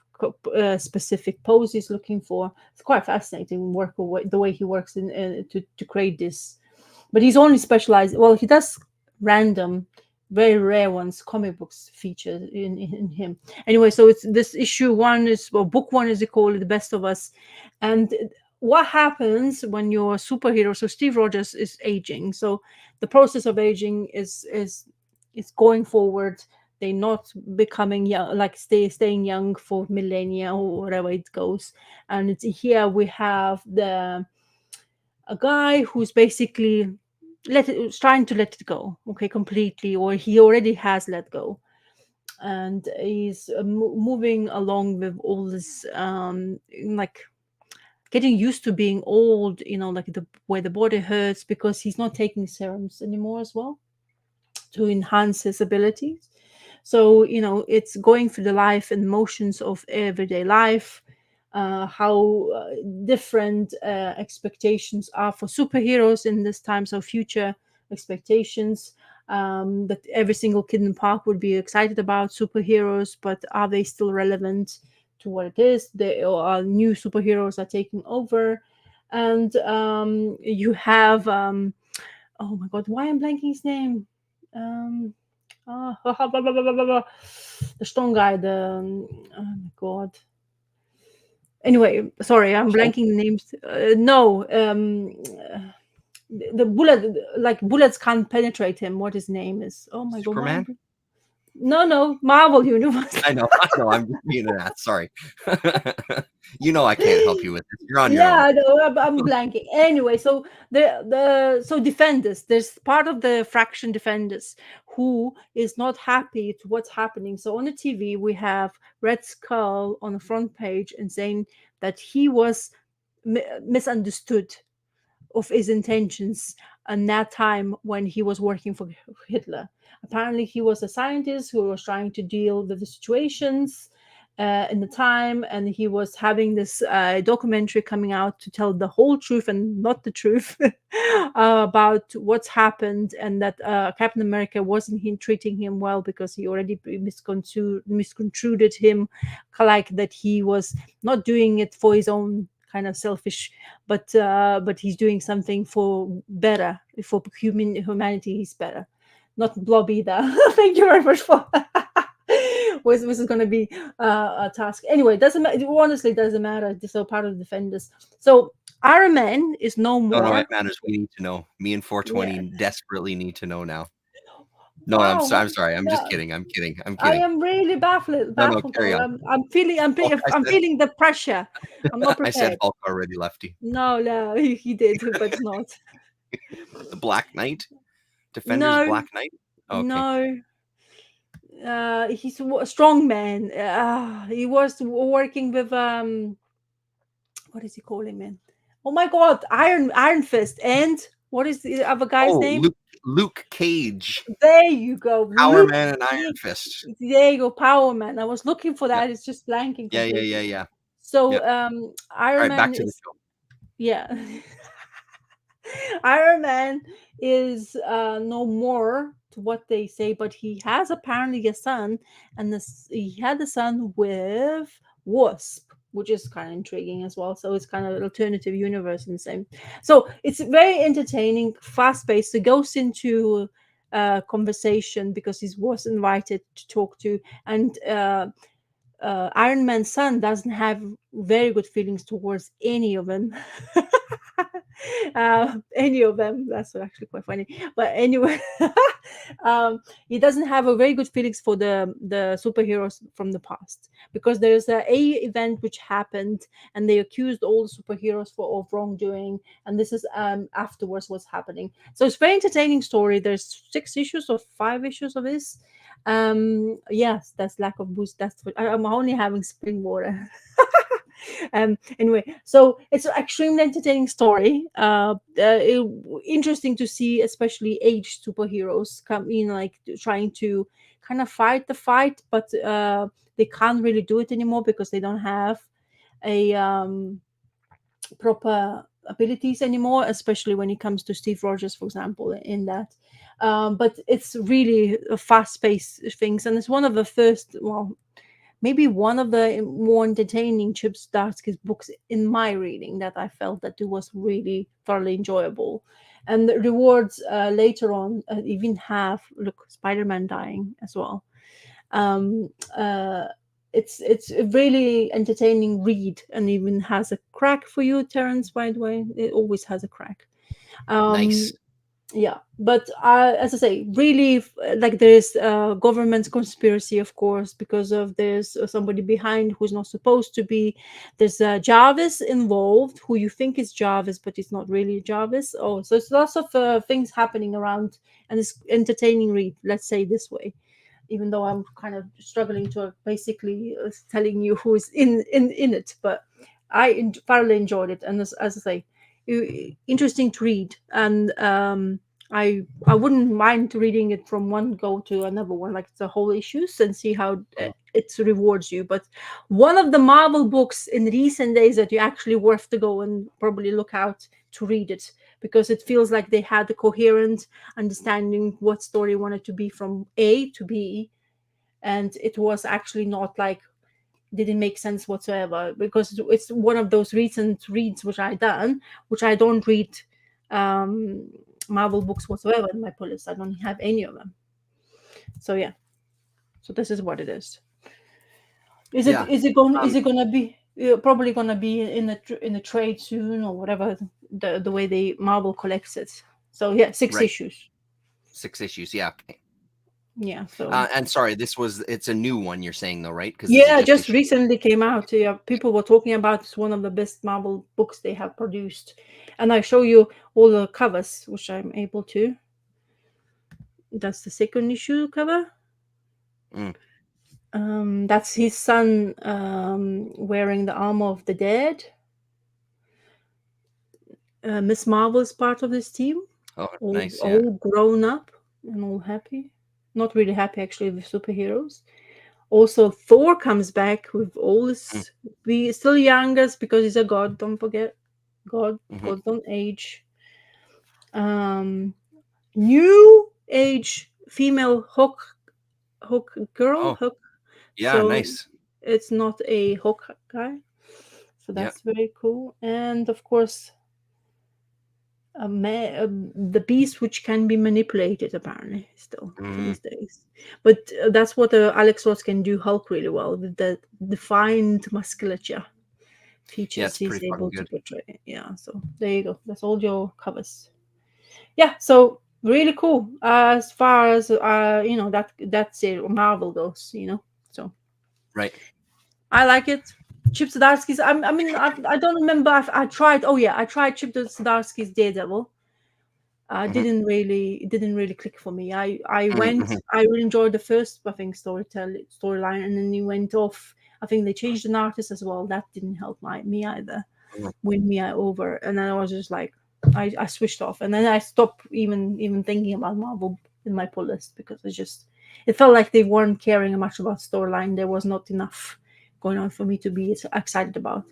specific pose he's looking for. It's quite fascinating work, the way he works to create this. But he's only specialized. Well, he does random, very rare ones, comic books feature in him. Anyway, so it's this issue 1 is, or book 1 as they call it, The Best of Us. And what happens when you're a superhero? So Steve Rogers is aging. So the process of aging is going forward. They're not becoming young, like staying young for millennia or whatever it goes. And here we have a guy who's basically trying to let it go, completely, or he already has let go, and he's moving along with all this, like getting used to being old, like where the body hurts, because he's not taking serums anymore as well to enhance his abilities. So it's going through the life and motions of everyday life, how different expectations are for superheroes in this time. So future expectations, that every single kid in the park would be excited about superheroes, but are they still relevant to what it is? New superheroes are taking over, and you have oh my god, why I'm blanking his name? Blah, blah, blah, blah, blah, blah. The strong guy, oh my god. Anyway, sorry, I'm blanking the names. No, the bullet, like bullets can't penetrate him. What his name is? Oh my Superman? god. No, Marvel Universe. I know. I'm just being an ass. Sorry. I can't help you with this. You're on your own. I know. I'm blanking. Anyway, so so Defenders. There's part of the Fraction Defenders who is not happy to what's happening. So on the TV, we have Red Skull on the front page and saying that he was misunderstood of his intentions in that time when he was working for Hitler. Apparently, he was a scientist who was trying to deal with the situations in the time, and he was having this documentary coming out to tell the whole truth and not the truth about what's happened, and that Captain America wasn't treating him well because he already misconstrued him, like that he was not doing it for his own kind of selfish, but he's doing something for better, for humanity is better, not blob either. Thank you very much for was this is going to be a task anyway. Doesn't matter, honestly, doesn't matter. They're still part of the Defenders. So Iron Man is no No, more. it matters. We need to know. Me and 420 Yeah. desperately need to know now. No, Wow, I'm sorry. I'm just yeah. kidding. I'm kidding. I'm I kidding. am really baffled. No, Baffled. carry on. I'm feeling. I'm feeling the pressure. I'm not I said prepared. Hulk already, Lefty. No, he did, but not. The Black Knight? Defenders No, Black Knight? Okay. no. He's a strong man. He was working with what is he calling, man? Oh my God, Iron Fist, and what is the other guy's name? Luke Cage. There you go, Power Man and Iron Fist. There you go, Power Man. I was looking for that. Yeah. It's just blanking completely. Yeah. So, Yep. Iron All right, Man back to the is show. yeah. Iron Man is no more to what they say, but he has apparently a son, and he had a son with Wasp, which is kind of intriguing as well. So it's kind of an alternative universe in the same. So it's very entertaining, fast paced. It goes into conversation because he was invited to talk to, and Iron Man's son doesn't have very good feelings towards any of them. Any of them. That's actually quite funny. But anyway, he doesn't have a very good feelings for the superheroes from the past, because there's a event which happened, and they accused all the superheroes of wrongdoing, and this is afterwards what's happening. So it's very entertaining story. There's 6 issues or 5 issues of this. Yes, that's lack of boost. That's what I'm only having spring water. Anyway, so it's an extremely entertaining story. Interesting to see, especially aged superheroes come in, like trying to kind of fight the fight, but they can't really do it anymore because they don't have a proper abilities anymore, especially when it comes to Steve Rogers, for example, in that. But it's really a fast-paced things, and it's one of the first, well, maybe one of the more entertaining Chip Zdarsky's books in my reading, that I felt that it was really thoroughly enjoyable. And the rewards later on even have, look, Spider-Man dying as well. Um, uh, it's a really entertaining read, and even has a crack for you, Terence. By the way, it always has a crack. Nice. Yeah, but as I say, really, like there's government conspiracy, of course, because of there's somebody behind who's not supposed to be. There's Jarvis involved, who you think is Jarvis, but it's not really Jarvis. Oh, so it's lots of things happening around, and it's entertaining read, let's say this way, even though I'm kind of struggling to basically telling you who is in it. But I thoroughly enjoyed it, and as I say, interesting to read, and I wouldn't mind reading it from one go to another one, like the whole issues, and see how it rewards you. But one of the Marvel books in recent days that you actually worth to go and probably look out to read it, because it feels like they had a coherent understanding what story wanted to be from A to B, and it was actually not like didn't make sense whatsoever, because it's one of those recent reads which I done, which I don't read Marvel books whatsoever in my pull list. I don't have any of them. So yeah, so this is what it is. Is it gonna be probably gonna be in the trade soon, or whatever, the way they Marvel collects it. So yeah, 6 issues. 6 issues, yeah. Yeah. So and sorry, it's a new one you're saying though, right? Because yeah, just recently came out. Yeah, people were talking about it's one of the best Marvel books they have produced, and I show you all the covers, which I'm able to. That's the second issue cover. That's his son wearing the armor of the dead. Miss Marvel is part of this team, Oh, nice. Yeah. all grown up and all happy. Not really happy actually with superheroes. Also, Thor comes back with all Mm, his. Be still youngest because he's a god. Don't forget, mhm. gods don't age. Um, New age female hook girl Oh, hook. yeah. So Nice. it's not a hook guy. So Yeah. that's very cool. And of course, the beast which can be manipulated apparently still to Mm, these days. But that's what Alex Ross can do Hulk really well with the defined musculature yeah. features It's he's pretty fucking able to good. portray. Yeah, so there you go. That's all your covers. Yeah, so really cool as far as that's it. Marvel goes. So Right. I like it. Chip Zdarsky's. I mean, I don't remember. I tried. Oh yeah, I tried Chip Zdarsky's Daredevil. Hmm. It didn't really click for me. Hmm. I really enjoyed the first, I think, storyline, and then he went off. I think they changed an artist as well. That didn't help me either, win me over. And then I was just like, I switched off, and then I stopped even thinking about Marvel in my pull list because it felt like they weren't caring much about storyline. There was not enough going on for me to be excited about.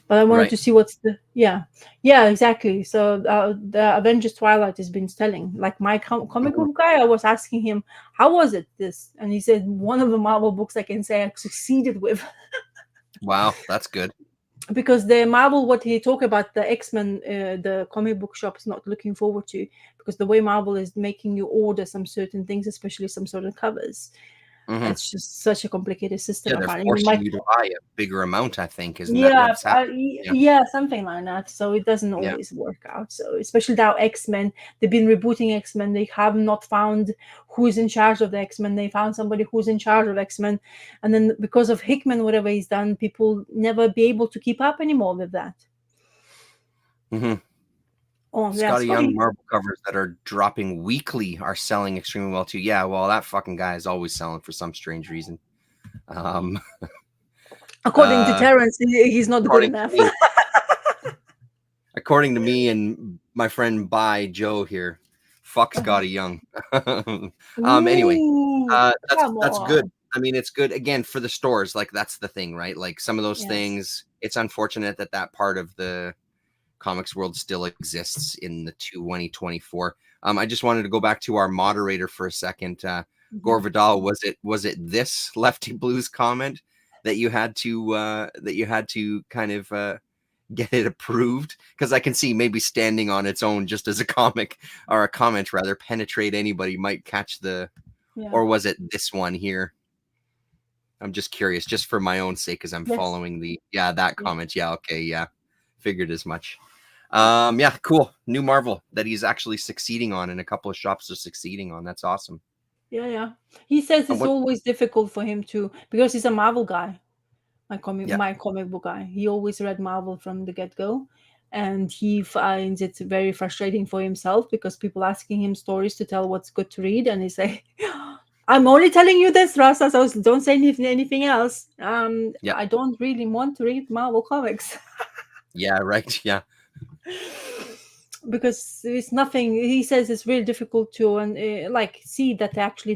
But I wanted Right. to see what's yeah, exactly. So the Avengers Twilight has been selling. Like my comic Mhm. book guy, I was asking him, how was it this? And he said, one of the Marvel books I can say I succeeded with. Wow. That's good. Because the Marvel, what he talked about, the X-Men, the comic book shop is not looking forward to, because the way Marvel is making you order some certain things, especially some sort of covers. Hmm. It's just such a complicated system, Yeah. They're apparently. forcing you to buy a bigger amount, I think. Isn't that Yeah, what's happening? Yeah. yeah, something like that. So it doesn't Yeah. always work out. So especially now X-Men, they've been rebooting X-Men. They have not found who's in charge of the X-Men. They found somebody who's in charge of X-Men, and then because of Hickman, whatever he's done, people never be able to keep up anymore with that. Hmm. Oh, yeah, Scotty Scotty. Young Marvel covers that are dropping weekly are selling extremely well too. Yeah, well, that fucking guy is always selling for some strange reason. Um, According to uh, Terrence, he's not good according to enough. me, and my friend By Joe here, fuck Scotty Young. Anyway, Ooh, come that's good. on. I mean, it's good again for the stores. Like that's the thing, right? Like some of those Yes. things. It's unfortunate that part of the comics world still exists in the 2024. I just wanted to go back to our moderator for a second. Gore Mhm. Vidal, was it this Lefty Blues comment that you had to kind of get it approved? Because I can see maybe standing on its own just as a comic or a comment rather penetrate anybody might catch the, Yeah. or was it this one here? I'm just curious, just for my own sake, because I'm Yes. following that Yeah. comment. Yeah, okay, yeah, figured as much. Yeah, cool. New Marvel that he's actually succeeding on, and a couple of shops are succeeding on. That's awesome. Yeah, yeah. He says it's What? always difficult for him to, because he's a Marvel guy, Yeah. my comic book guy. He always read Marvel from the get go, and he finds it very frustrating for himself because people asking him stories to tell what's good to read, and he say, "I'm only telling you this, Rasa, so don't say anything else. Yeah. I don't really want to read Marvel comics." Yeah. Right. Yeah. Because it's nothing. He says it's really difficult to like see that actually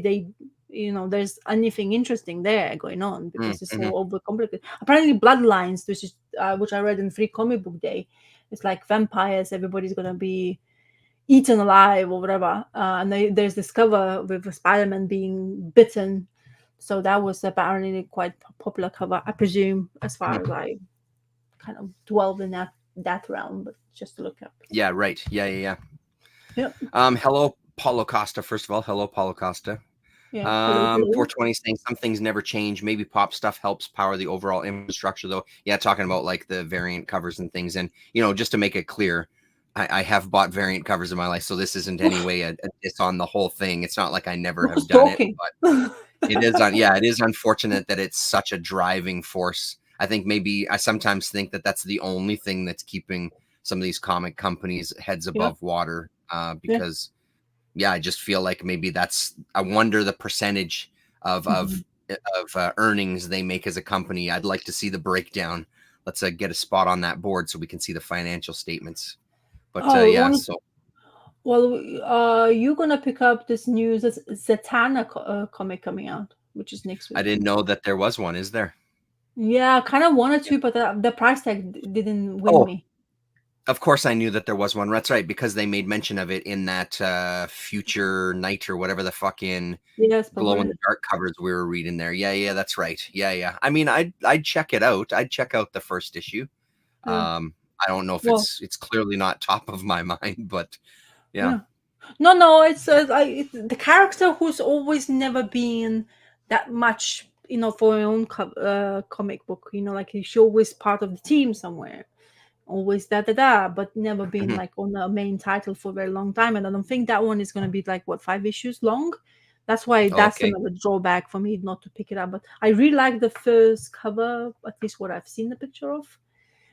there's anything interesting there going on because it's so Mm-hmm. overcomplicated. Apparently Bloodlines, which I read in Free Comic Book Day, it's like vampires, everybody's gonna be eaten alive or whatever, and there's this cover with Spider-Man being bitten, so that was apparently quite popular cover, I presume, as far Mm-hmm. as I kind of dwelled in that realm, but just to look up. Yeah. Right. Yeah. Yeah. Yeah. Yep. Hello, Paulo Costa. First of all, hello, Paulo Costa. Yeah. Hello. Hello. 420 saying some things never change. Maybe pop stuff helps power the overall infrastructure, though. Yeah, talking about like the variant covers and things. And, just to make it clear, I have bought variant covers in my life, so this isn't any way a diss on the whole thing. It's not like I never have Who's done it, talking? but it is unfortunate that it's such a driving force. I think maybe I sometimes think that that's the only thing that's keeping some of these comic companies heads Yeah. above water, Yeah. because yeah, I just feel like maybe I wonder the percentage of Mhm. earnings they make as a company. I'd like to see the breakdown. Let's get a spot on that board so we can see the financial statements. But Oh, yeah, so well, you're gonna pick up this new Zatanna comic coming out, which is next I week. didn't know that there was one. Is there? Yeah, kind of wanted Yeah. to, but the price tag didn't win Oh, me. of course I knew that there was one. That's right, because they made mention of it in that Future Night or whatever the fucking Yes, glow in probably. the dark covers we were reading there. Yeah, that's right. Yeah. I mean, I'd check it out. I'd check out the first issue. Yeah. I don't know if Well, it's clearly not top of my mind, but yeah. yeah. No, it's the character who's always never been that much, for her own comic book. Like she's always part of the team somewhere, always but never been Mhm. like on the main title for a very long time. And I don't think that one is going to be like 5 issues long. That's Okay. another drawback for me not to pick it up. But I really like the first cover, at least what I've seen the picture of.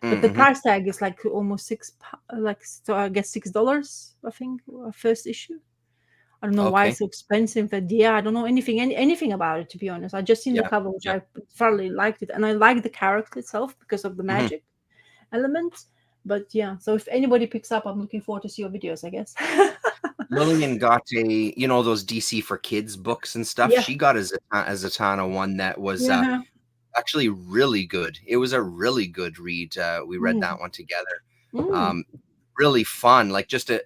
But the Mm-hmm. price tag is like almost so I guess $6. I think first issue. I don't know why Okay. it's so expensive, but yeah, I don't know anything about it, to be honest. I just seen the Yeah. cover, which Yeah. I thoroughly liked it, and I like the character itself because of the Mhm. magic element. But yeah, so if anybody picks up, I'm looking forward to see your videos, I guess. Lillian got those DC for Kids books and stuff. Yeah, She got a Zatanna one that was yeah. actually really good. It was a really good read. We read that Mm. one together. Mm. Really fun, like just a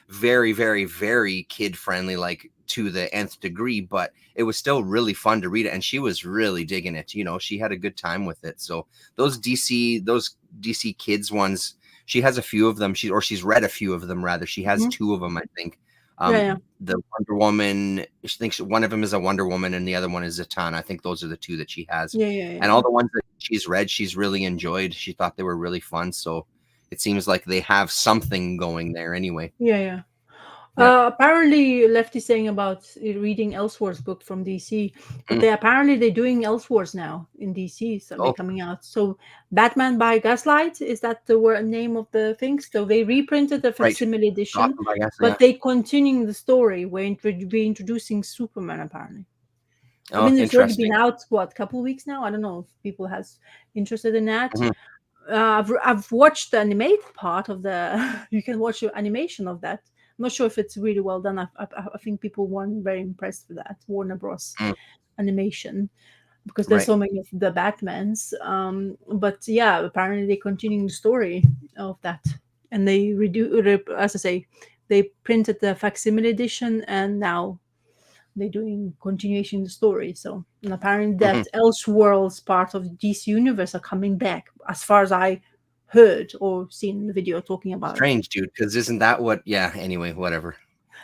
very, very, very kid friendly, like to the nth degree, but it was still really fun to read it. And she was really digging it. She had a good time with it. So those DC kids ones, she has a few of them. She's read a few of them rather. She has Mhm. two of them, I think. Yeah. The Wonder Woman, she thinks one of them is a Wonder Woman and the other one is Zatanna. I think those are the two that she has. And all the ones that she's read, she's really enjoyed. She thought they were really fun. So it seems like they have something going there anyway. Yeah. Yeah. Apparently, Lefty saying about reading Elseworlds book from DC, but Mm. they're doing Elseworlds now in DC, so they're Oh, coming out. So Batman by Gaslight, is that the name of the thing? So they reprinted the right. facsimile edition, Gotham, I guess. Yeah. but they continuing the story. We're reintroducing Superman apparently. I Oh, mean, it's already interesting. been out couple weeks now. I don't know if people has interested in that. Mhm. I've watched the animated part of the. You can watch the animation of that. I'm not sure if it's really well done. I think people weren't very impressed with that Warner Bros. Mm. Animation because there's Right. so many of the Batmans. But yeah, apparently they continuing the story of that, and they as I say, they printed the facsimile edition, and now they're doing continuation of the story. So, and apparently Mhm. that Elseworlds part of DC universe are coming back, as far as I heard or seen the video talking about it. Strange, dude. Because isn't that what? Yeah. Anyway, whatever.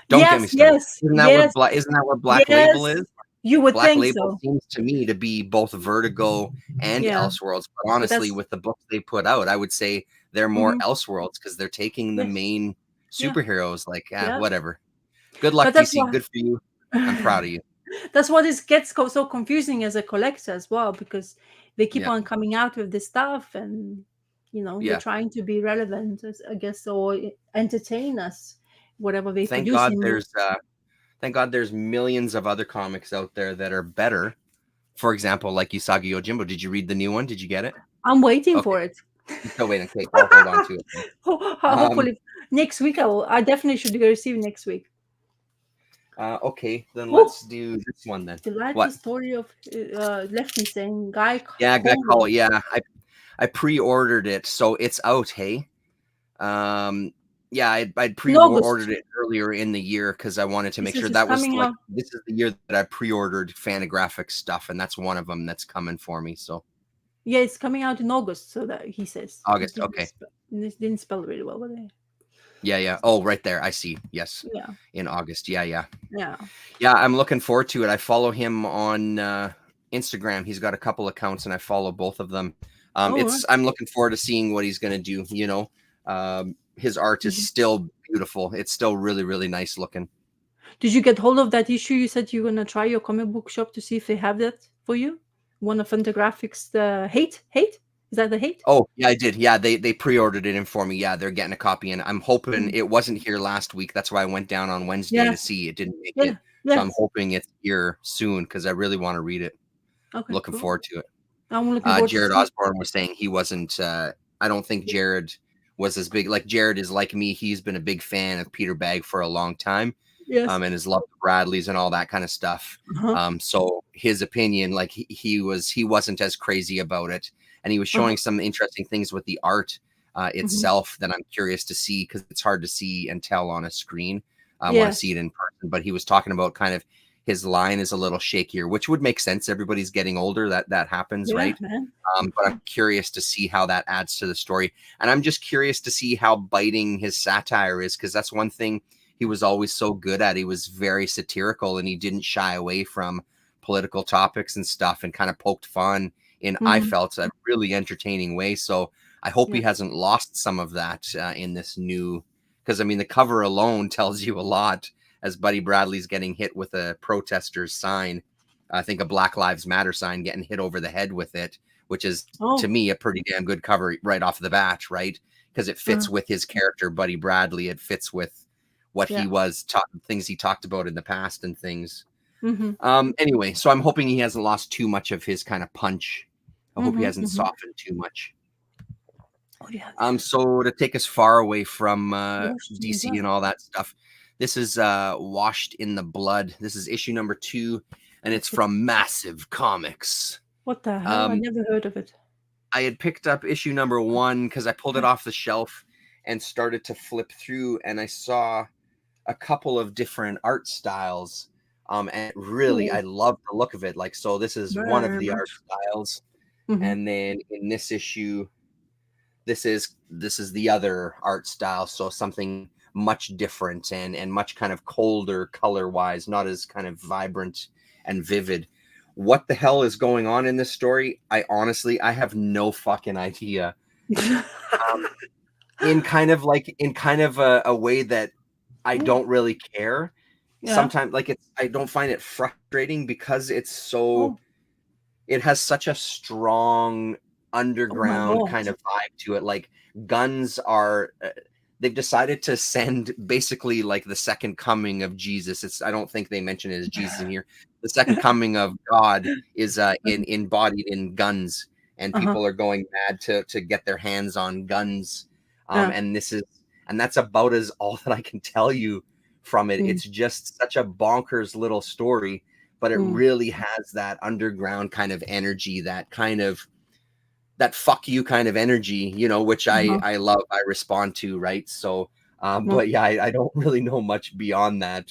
Don't get me Yes, started. yes, Isn't that yes, what Black Label yes. is? You would Black think Label so. seems to me to be both Vertigo and Yeah. Elseworlds. But honestly, that's with the books they put out, I would say they're more Mhm. Elseworlds because they're taking the Yes. main Yeah. superheroes. Like, Yeah. whatever. Good luck, But that's DC. why Good for you. I'm proud of you. that's what it gets so confusing as a collector as well, because they keep Yeah. on coming out with this stuff, and they're Yeah. trying to be relevant, I guess, or entertain us, whatever they Thank produce. God there's millions of other comics out there that are better. For example, like Usagi Yojimbo. Did you read the new one? Did you get it? I'm waiting Okay. for it. You're still waiting. Okay, I'll hold on to it then. Hopefully next week I definitely should receive next week. Okay, then Oh. let's do this one then. The life What? story of Lefty saying Guy Yeah, Guy Caldwell. Caldwell. Yeah, I pre-ordered it, so it's out. Hey, yeah, I'd pre-ordered it earlier in the year because I wanted to make sure that was like this is the year that I pre-ordered Fantagraphics stuff, and that's one of them that's coming for me. So yeah, it's coming out in August. So that he says August. Okay. Didn't spell really well, but yeah. Oh, right there. I see. Yes. Yeah. In August. Yeah. Yeah. I'm looking forward to it. I follow him on Instagram. He's got a couple accounts, and I follow both of them. I'm looking forward to seeing what he's going to do. His art is still beautiful. It's still really, really nice looking. Did you get hold of that issue? You said you're gonna try your comic book shop to see if they have that for you. One of Fantagraphics, the Hate. Is that the Hate? Oh yeah, I did. Yeah, they pre-ordered it in for me. Yeah, they're getting a copy, and I'm hoping it wasn't here last week. That's why I went down on Wednesday to see. It didn't make it, so I'm hoping it's here soon because I really want to read it. Okay, looking forward to it. I'm looking forward. Jared Osborne was saying he wasn't. I don't think Jared was as big. Like Jared is like me; he's been a big fan of Peter Bagg for a long time, Yes. and has loved the Bradleys and all that kind of stuff. Uh-huh. So his opinion, like he wasn't as crazy about it, and he was showing some interesting things with the art itself that I'm curious to see, because it's hard to see and tell on a screen. I want to see it in person. But he was talking about kind of his line is a little shakier, which would make sense. Everybody's getting older. That happens, right? Man. But I'm curious to see how that adds to the story. And I'm just curious to see how biting his satire is, because that's one thing he was always so good at. He was very satirical, and he didn't shy away from political topics and stuff, and kind of poked fun in, I felt, a really entertaining way. So I hope he hasn't lost some of that in this new, because I mean, the cover alone tells you a lot, as Buddy Bradley's getting hit with a protester's sign. I think a Black Lives Matter sign, getting hit over the head with it, which is to me a pretty damn good cover right off the bat, right? Because it fits with his character, Buddy Bradley. It fits with what he was, things he talked about in the past and things. Anyway, so I'm hoping he hasn't lost too much of his kind of punch. I hope he hasn't softened too much. So to take us far away from DC and all that stuff, this is Washed in the Blood. This is issue number 2, and it's from Massive Comics. What the hell? I never heard of it. I had picked up issue number 1 because I pulled it off the shelf and started to flip through, and I saw a couple of different art styles. And really, I love the look of it. Like, so this is one of the art styles. And then in this issue, this is the other art style. So something much different and much kind of colder color wise, not as kind of vibrant and vivid. What the hell is going on in this story? I have no fucking idea. In kind of a way that I don't really care. Sometimes, like, I don't find it frustrating, because it's so it has such a strong underground kind of vibe to it. Like, guns are they've decided to send basically like the second coming of Jesus. I don't think they mention it as Jesus in here. The second coming of God is embodied in guns, and people are going mad to get their hands on guns. And that's about all that I can tell you from it. It's just such a bonkers little story, but it really has that underground kind of energy, that kind of that fuck you kind of energy, which I love, I respond to, right? So, but yeah, I don't really know much beyond that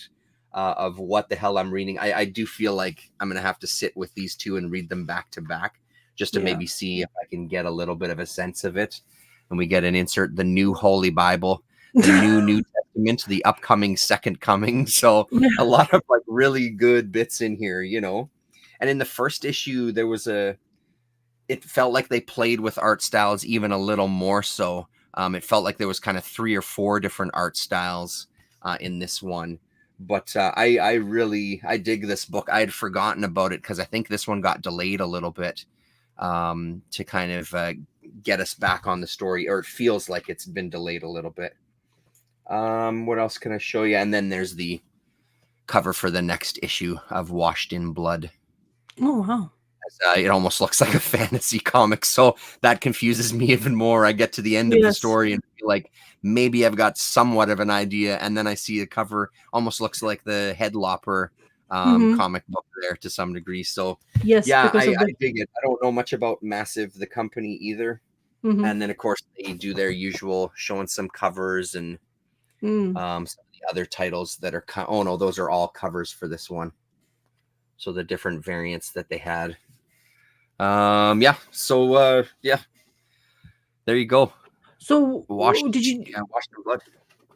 of what the hell I'm reading. I do feel like I'm going to have to sit with these two and read them back to back, just to maybe see if I can get a little bit of a sense of it. And we get an insert, the new Holy Bible, the New Testament, the upcoming second coming. So a lot of like really good bits in here, And in the first issue, there was it felt like they played with art styles even a little more so. It felt like there was kind of 3 or 4 different art styles in this one. But I dig this book. I had forgotten about it because I think this one got delayed a little bit to kind of get us back on the story, or it feels like it's been delayed a little bit. What else can I show you? And then there's the cover for the next issue of Washed in Blood. Oh, wow. It almost looks like a fantasy comic, so that confuses me even more. I get to the end of the story and feel like maybe I've got somewhat of an idea, and then I see the cover almost looks like the Headlopper comic book there to some degree. So I dig it. I don't know much about Massive, the company, either. And then of course they do their usual showing some covers and some of the other titles that are those are all covers for this one. So the different variants that they had. So there you go. So Washed in Blood.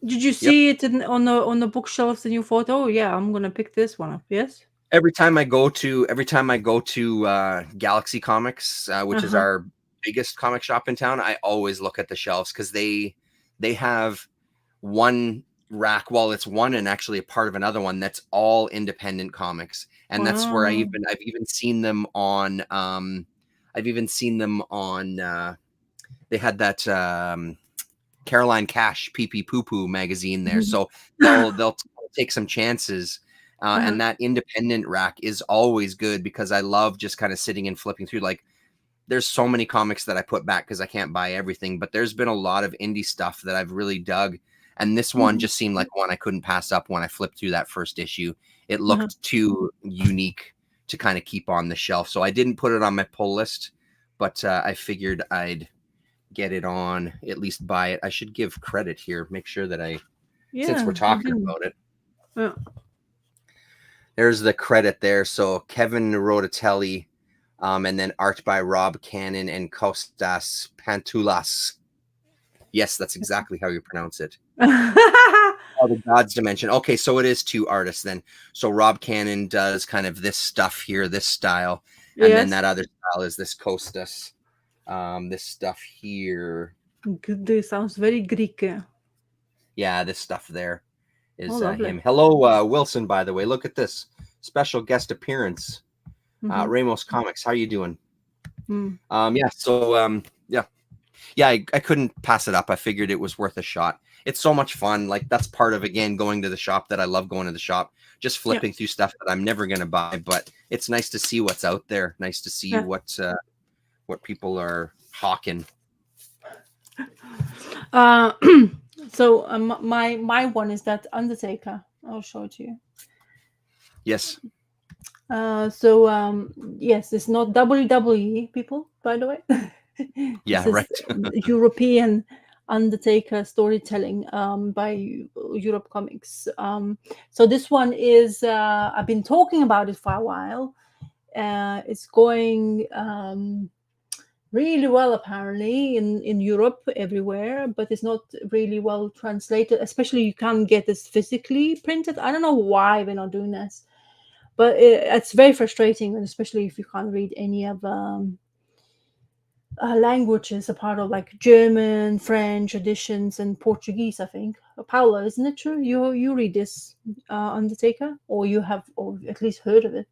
Did you see it on the bookshelves and you thought, oh yeah, I'm gonna pick this one up? Yes. Every time I go to Galaxy Comics, which is our biggest comic shop in town, I always look at the shelves, because they have one rack. Well, it's one and actually a part of another one that's all independent comics. And that's where I've even seen them on they had that Caroline Cash Pee Pee Poo Poo magazine there. So they'll take some chances. And that independent rack is always good, because I love just kind of sitting and flipping through. Like there's so many comics that I put back because I can't buy everything, but there's been a lot of indie stuff that I've really dug. And this one Mhm. just seemed like one I couldn't pass up when I flipped through that first issue. It Uh-huh. looked too unique to kind of keep on the shelf. So I didn't put it on my pull list, but I figured I'd get it on, at least buy it. I should give credit here. Make sure that since Yeah, we're you talking didn't. about it, Yeah. there's the credit there. So Kevin Rodatelli, and then art by Rob Cannon and Kostas Pantoulas. Yes, that's exactly how you pronounce it. Oh, the God's Dimension. Okay, so it is two artists then. So Rob Cannon does kind of this stuff here, this style, and then Yes. that other style is this Kostas. This stuff here. Good. This sounds very Greek. Yeah, this stuff there Oh, is lovely. him. Hello, Wilson, by the way. Look at this special guest appearance. Mm-hmm. Ramos Comics. How you doing? Mm. Yeah, so yeah, I couldn't pass it up. I figured it was worth a shot. It's so much fun. Like that's part of again going to the shop that I love going to the shop. Just Yeah. flipping through stuff that I'm never gonna buy, but it's nice to see what's out there. Nice to see Yeah. what people are hawking. Uh, so my one is that Undertaker. I'll show it to you. Yes. So yes, it's not WWE people, by the way. Yeah. This is Right. European Undertaker storytelling by Europe Comics. So this one is I've been talking about it for a while. It's going really well apparently in Europe everywhere, but it's not really well translated. Especially you can't get this physically printed. I don't know why they're not doing this, but it's very frustrating, and especially if you can't read any of languages apart of like German, French editions, and Portuguese. I think. Paula, isn't it true? You read this Undertaker, or you have, or at least heard of it?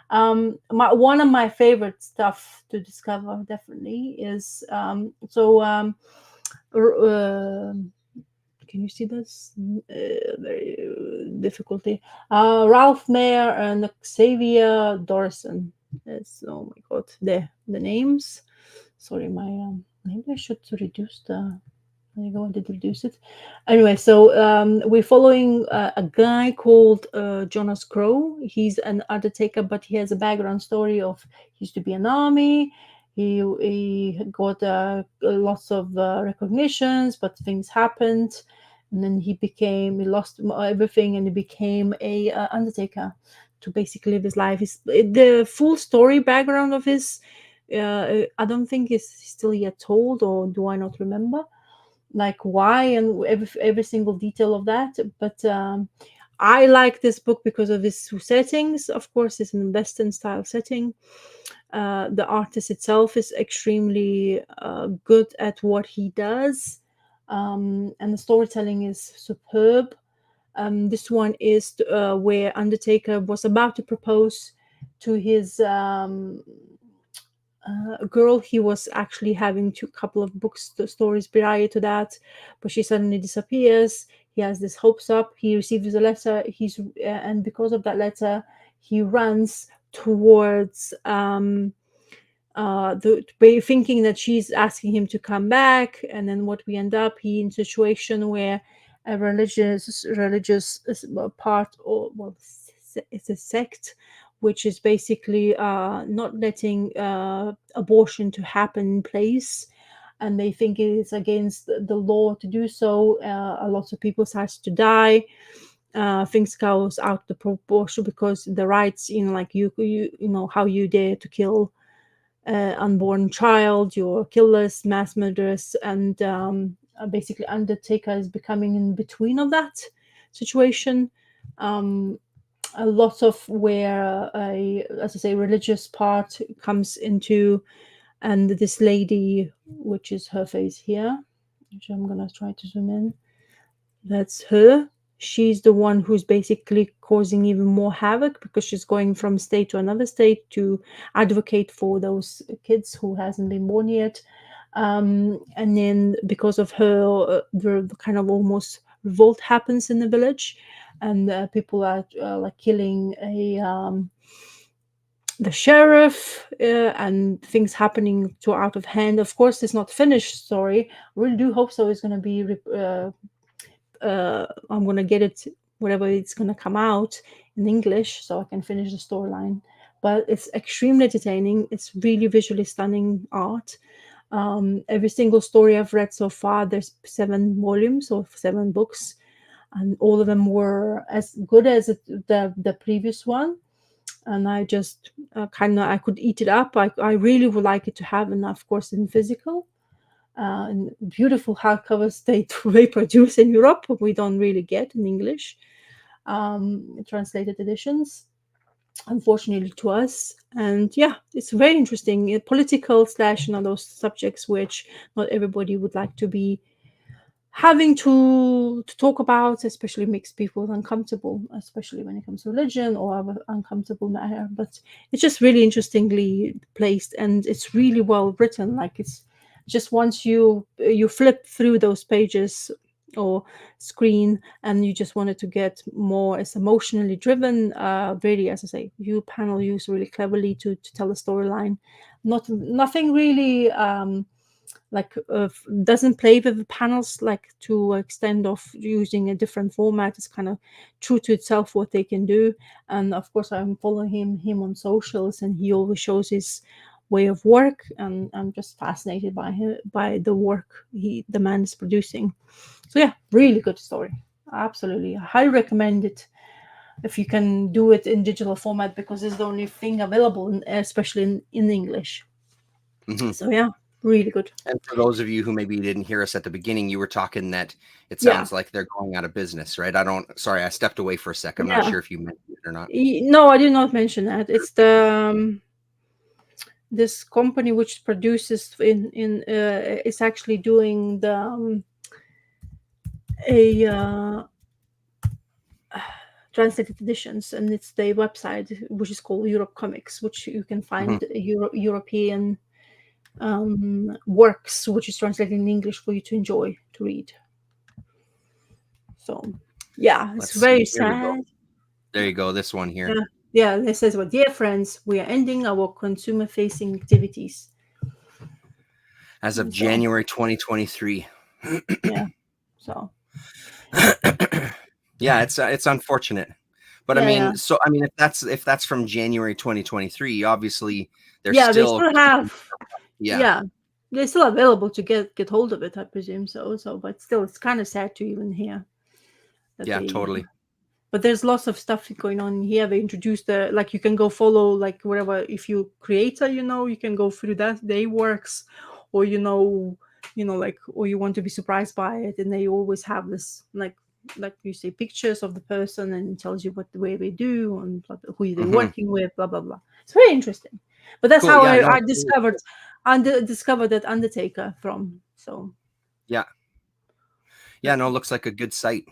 One of my favorite stuff to discover definitely is can you see this? Very difficulty. Ralph Mayer and Xavier Dorson. Yes, oh my god, the names. Sorry, my maybe I should reduce the. There you go. I did reduce it. Anyway, so we're following a guy called Jonas Crow. He's an undertaker, but he has a background story of he used to be an army. He got lots of recognitions, but things happened, and then he lost everything, and he became a undertaker to basically live his life. The full story background of his. I don't think is still yet told, or do I not remember? Like why and every single detail of that, but I like this book because of its two settings. Of course, it's an western style setting. The artist itself is extremely good at what he does, and the storytelling is superb. This one is where Undertaker was about to propose to his a girl he was actually having two couple of books stories prior to that, but she suddenly disappears. He has this hopes up, he receives a letter, and because of that letter he runs towards the way thinking that she's asking him to come back. And then what we end up, he in a situation where a religious part, or well, it's a sect which is basically not letting abortion to happen in place, and they think it is against the law to do so. A lot of people start to die. Things goes out the proportion because the rights, like you know how you dare to kill unborn child, you're killers, mass murderers, and basically Undertaker is becoming in between of that situation. Um, a lot of where as I say, religious part comes into, and this lady, which is her face here, which I'm gonna try to zoom in. That's her. She's the one who's basically causing even more havoc because she's going from state to another state to advocate for those kids who hasn't been born yet. And then because of her, the kind of almost revolt happens in the village, and people are like killing the sheriff and things happening too out of hand. Of course, it's not finished story. I really do hope so. It's going to be I'm going to get it whatever it's going to come out in English so I can finish the storyline. But it's extremely entertaining. It's really visually stunning art. Every single story I've read so far, there's 7 volumes or 7 books, and all of them were as good as the previous one. And I just I could eat it up. I really would like it to have, and of course in physical. And beautiful hardcovers they produce in Europe, but we don't really get in English translated editions, unfortunately to us. And yeah, it's very interesting. Political slash those subjects which not everybody would like to be having to talk about, especially makes people uncomfortable, especially when it comes to religion or other uncomfortable matter. But it's just really interestingly placed, and it's really well written. Like, it's just once you flip through those pages or screen and you just wanted to get more as emotionally driven, really, as I say, panel use really cleverly to tell a storyline. Nothing really doesn't play with the panels like to extent of using a different format. It's kind of true to itself what they can do. And of course, I'm following him on socials, and he always shows his way of work, and I'm just fascinated by the work the man is producing. So yeah, really good story. Absolutely, I highly recommend it if you can do it in digital format, because it's the only thing available, especially in English. Mm-hmm. So yeah, really good. And for those of you who maybe didn't hear us at the beginning, you were talking that it sounds like they're going out of business, right? Sorry, I stepped away for a sec. I'm not sure if you mentioned it or not. No, I did not mention that. It's the this company which produces is actually doing the translated editions, and it's the website which is called Europe Comics, which you can find European works which is translated in English for you to enjoy to read. So yeah, it's very sad. There you go. This one here. Yeah, it says, well, dear friends, we are ending our consumer-facing activities as of January 2023. Yeah. So. Yeah, it's unfortunate, but if that's from January 2023, obviously they're still. They still have. Yeah, they're still available to get hold of it, I presume so. But still, it's kind of sad to even hear. Totally. But there's lots of stuff going on here. They introduced you can go follow whatever, if you creator, you can go through that they works, or or you want to be surprised by it, and they always have this like you say pictures of the person, and it tells you what the way they do and who they're working with, blah blah blah. It's very interesting. But that's how I discovered that Undertaker from. So no, looks like a good site.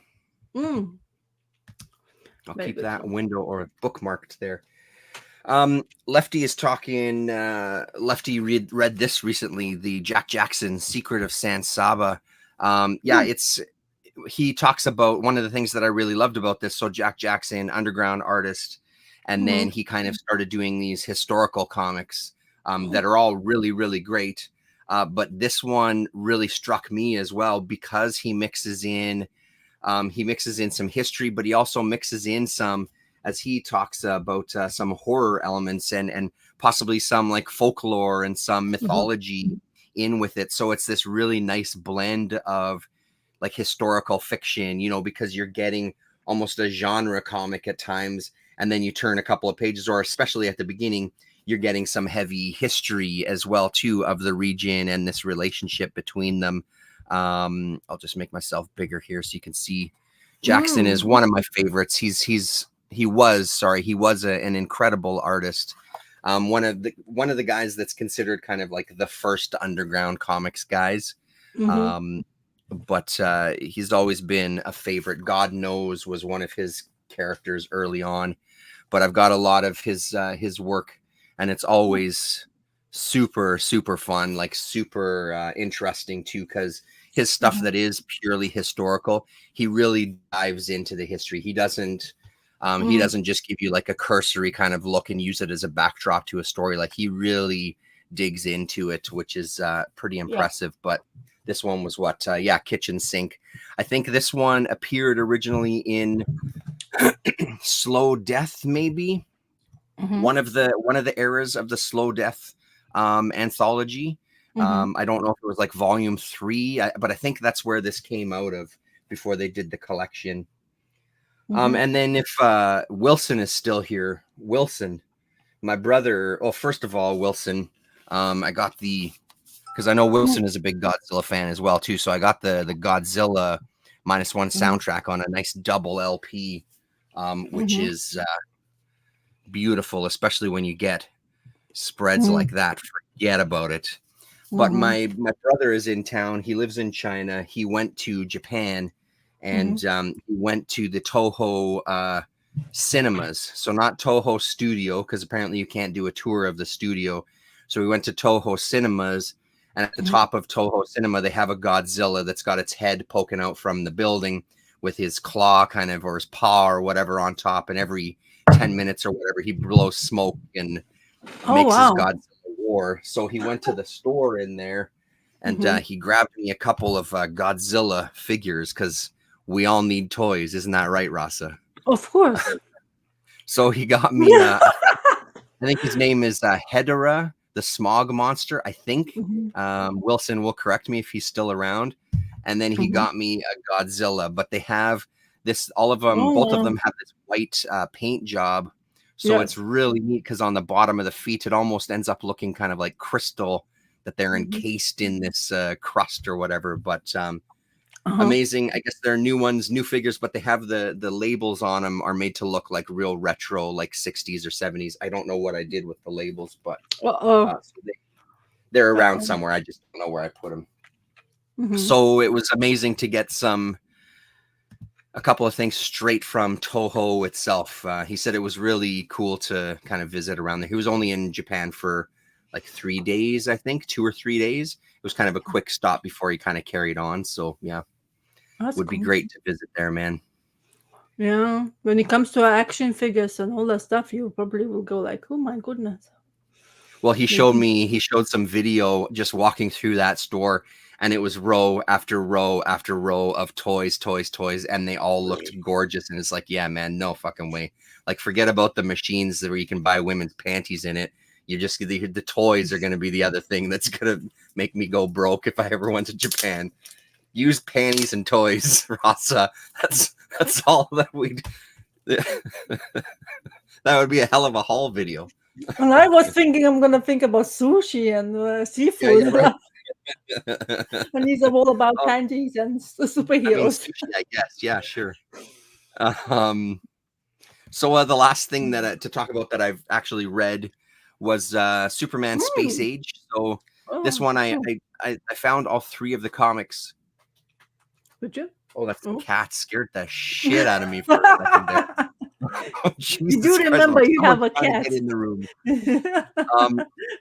I'll keep that window or bookmarked there. Lefty is talking. Lefty read this recently, the Jack Jackson Secret of San Saba. He talks about one of the things that I really loved about this. So Jack Jackson, underground artist, and then he kind of started doing these historical comics that are all really, really great. But this one really struck me as well because he mixes in some history, but he also mixes in some, as he talks about, some horror elements and possibly some like folklore and some mythology in with it. So it's this really nice blend of like historical fiction, because you're getting almost a genre comic at times, and then you turn a couple of pages, or especially at the beginning, you're getting some heavy history as well too of the region and this relationship between them. I'll just make myself bigger here so you can see. Jackson is one of my favorites. He was an incredible artist. One of the guys that's considered kind of like the first underground comics guys. But he's always been a favorite. God Knows was one of his characters early on, but I've got a lot of his work, and it's always super, super fun, like super interesting too, because his stuff that is purely historical, he really dives into the history. He doesn't He doesn't just give you like a cursory kind of look and use it as a backdrop to a story. Like he really digs into it, which is pretty impressive. But this one was what? Kitchen Sink. I think this one appeared originally in Slow Death, maybe one of the eras of the Slow Death anthology. I don't know if it was like volume 3, but I think that's where this came out of before they did the collection. And then if Wilson is still here, Wilson, my brother. Well, first of all, Wilson, I got because I know Wilson is a big Godzilla fan as well too. So I got the Godzilla -1 soundtrack on a nice double LP, which is beautiful, especially when you get spreads like that. Forget about it. But my brother is in town. He lives in China. He went to Japan. And he went to the Toho cinemas. So not Toho Studio, because apparently you can't do a tour of the studio. So we went to Toho cinemas. And at the top of Toho Cinema, they have a Godzilla that's got its head poking out from the building with his claw kind of, or his paw or whatever on top. And every 10 minutes or whatever, he blows smoke and makes his Godzilla war. So he went to the store in there and he grabbed me a couple of Godzilla figures because we all need toys. Isn't that right, Rasa? Of course. So he got me, I think his name is Hedorah, the smog monster, I think. Wilson will correct me if he's still around. And then he got me a Godzilla, but they have this, all of them, both of them have this white paint job. So it's really neat because on the bottom of the feet, it almost ends up looking kind of like crystal that they're encased in this crust or whatever. But amazing. I guess they're new ones, new figures, but they have the labels on them are made to look like real retro, like 60s or 70s. I don't know what I did with the labels, but so they're around somewhere. I just don't know where I put them. So it was amazing to get a couple of things straight from Toho itself. He said it was really cool to kind of visit around there. He was only in Japan for like 3 days, I think, 2 or 3 days. It was kind of a quick stop before he kind of carried on. So yeah. Would be great to visit there, man. Yeah, when it comes to action figures and all that stuff, you probably will go like, "Oh my goodness!" Well, he showed some video just walking through that store, and it was row after row after row of toys, and they all looked gorgeous. And it's like, yeah, man, no fucking way. Like, forget about the machines where you can buy women's panties in it. You just the toys are going to be the other thing that's going to make me go broke if I ever went to Japan. Used panties and toys, Rasa. That's all that we'd. That would be a hell of a haul video. And I was thinking, I'm gonna think about sushi and seafood. Yeah, right. And these are all about panties and superheroes. I mean, sushi, I guess. Yeah, sure. So the last thing that to talk about that I've actually read was Superman Space Age. So this one I found all 3 of the comics. Did you? Oh, that cat scared the shit out of me for a second there. Oh, you do remember you have a cat. Get in the room.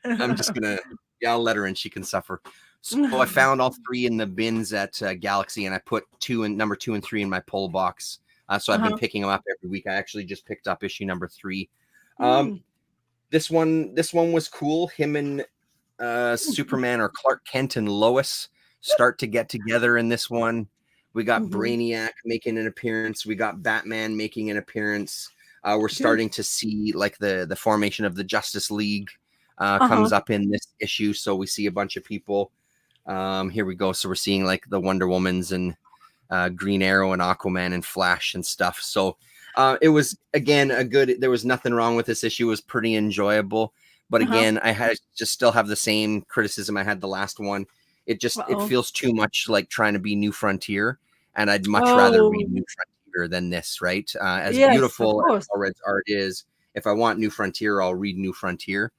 I'm just gonna, I'll let her in. She can suffer. So I found all 3 in the bins at Galaxy, and I put number 2 and 3 in my pull box. So I've been picking them up every week. I actually just picked up issue number 3. This one was cool. Him and Superman or Clark Kent and Lois start to get together in this one. We got Brainiac making an appearance. We got Batman making an appearance. We're starting to see like the formation of the Justice League comes up in this issue. So we see a bunch of people. Here we go. So we're seeing like the Wonder Womans and Green Arrow and Aquaman and Flash and stuff. So it was, again, there was nothing wrong with this issue. It was pretty enjoyable. But again, I still have the same criticism I had the last one. It feels too much like trying to be New Frontier. And I'd much rather read New Frontier than this, right? As beautiful as Allred's art is, if I want New Frontier, I'll read New Frontier.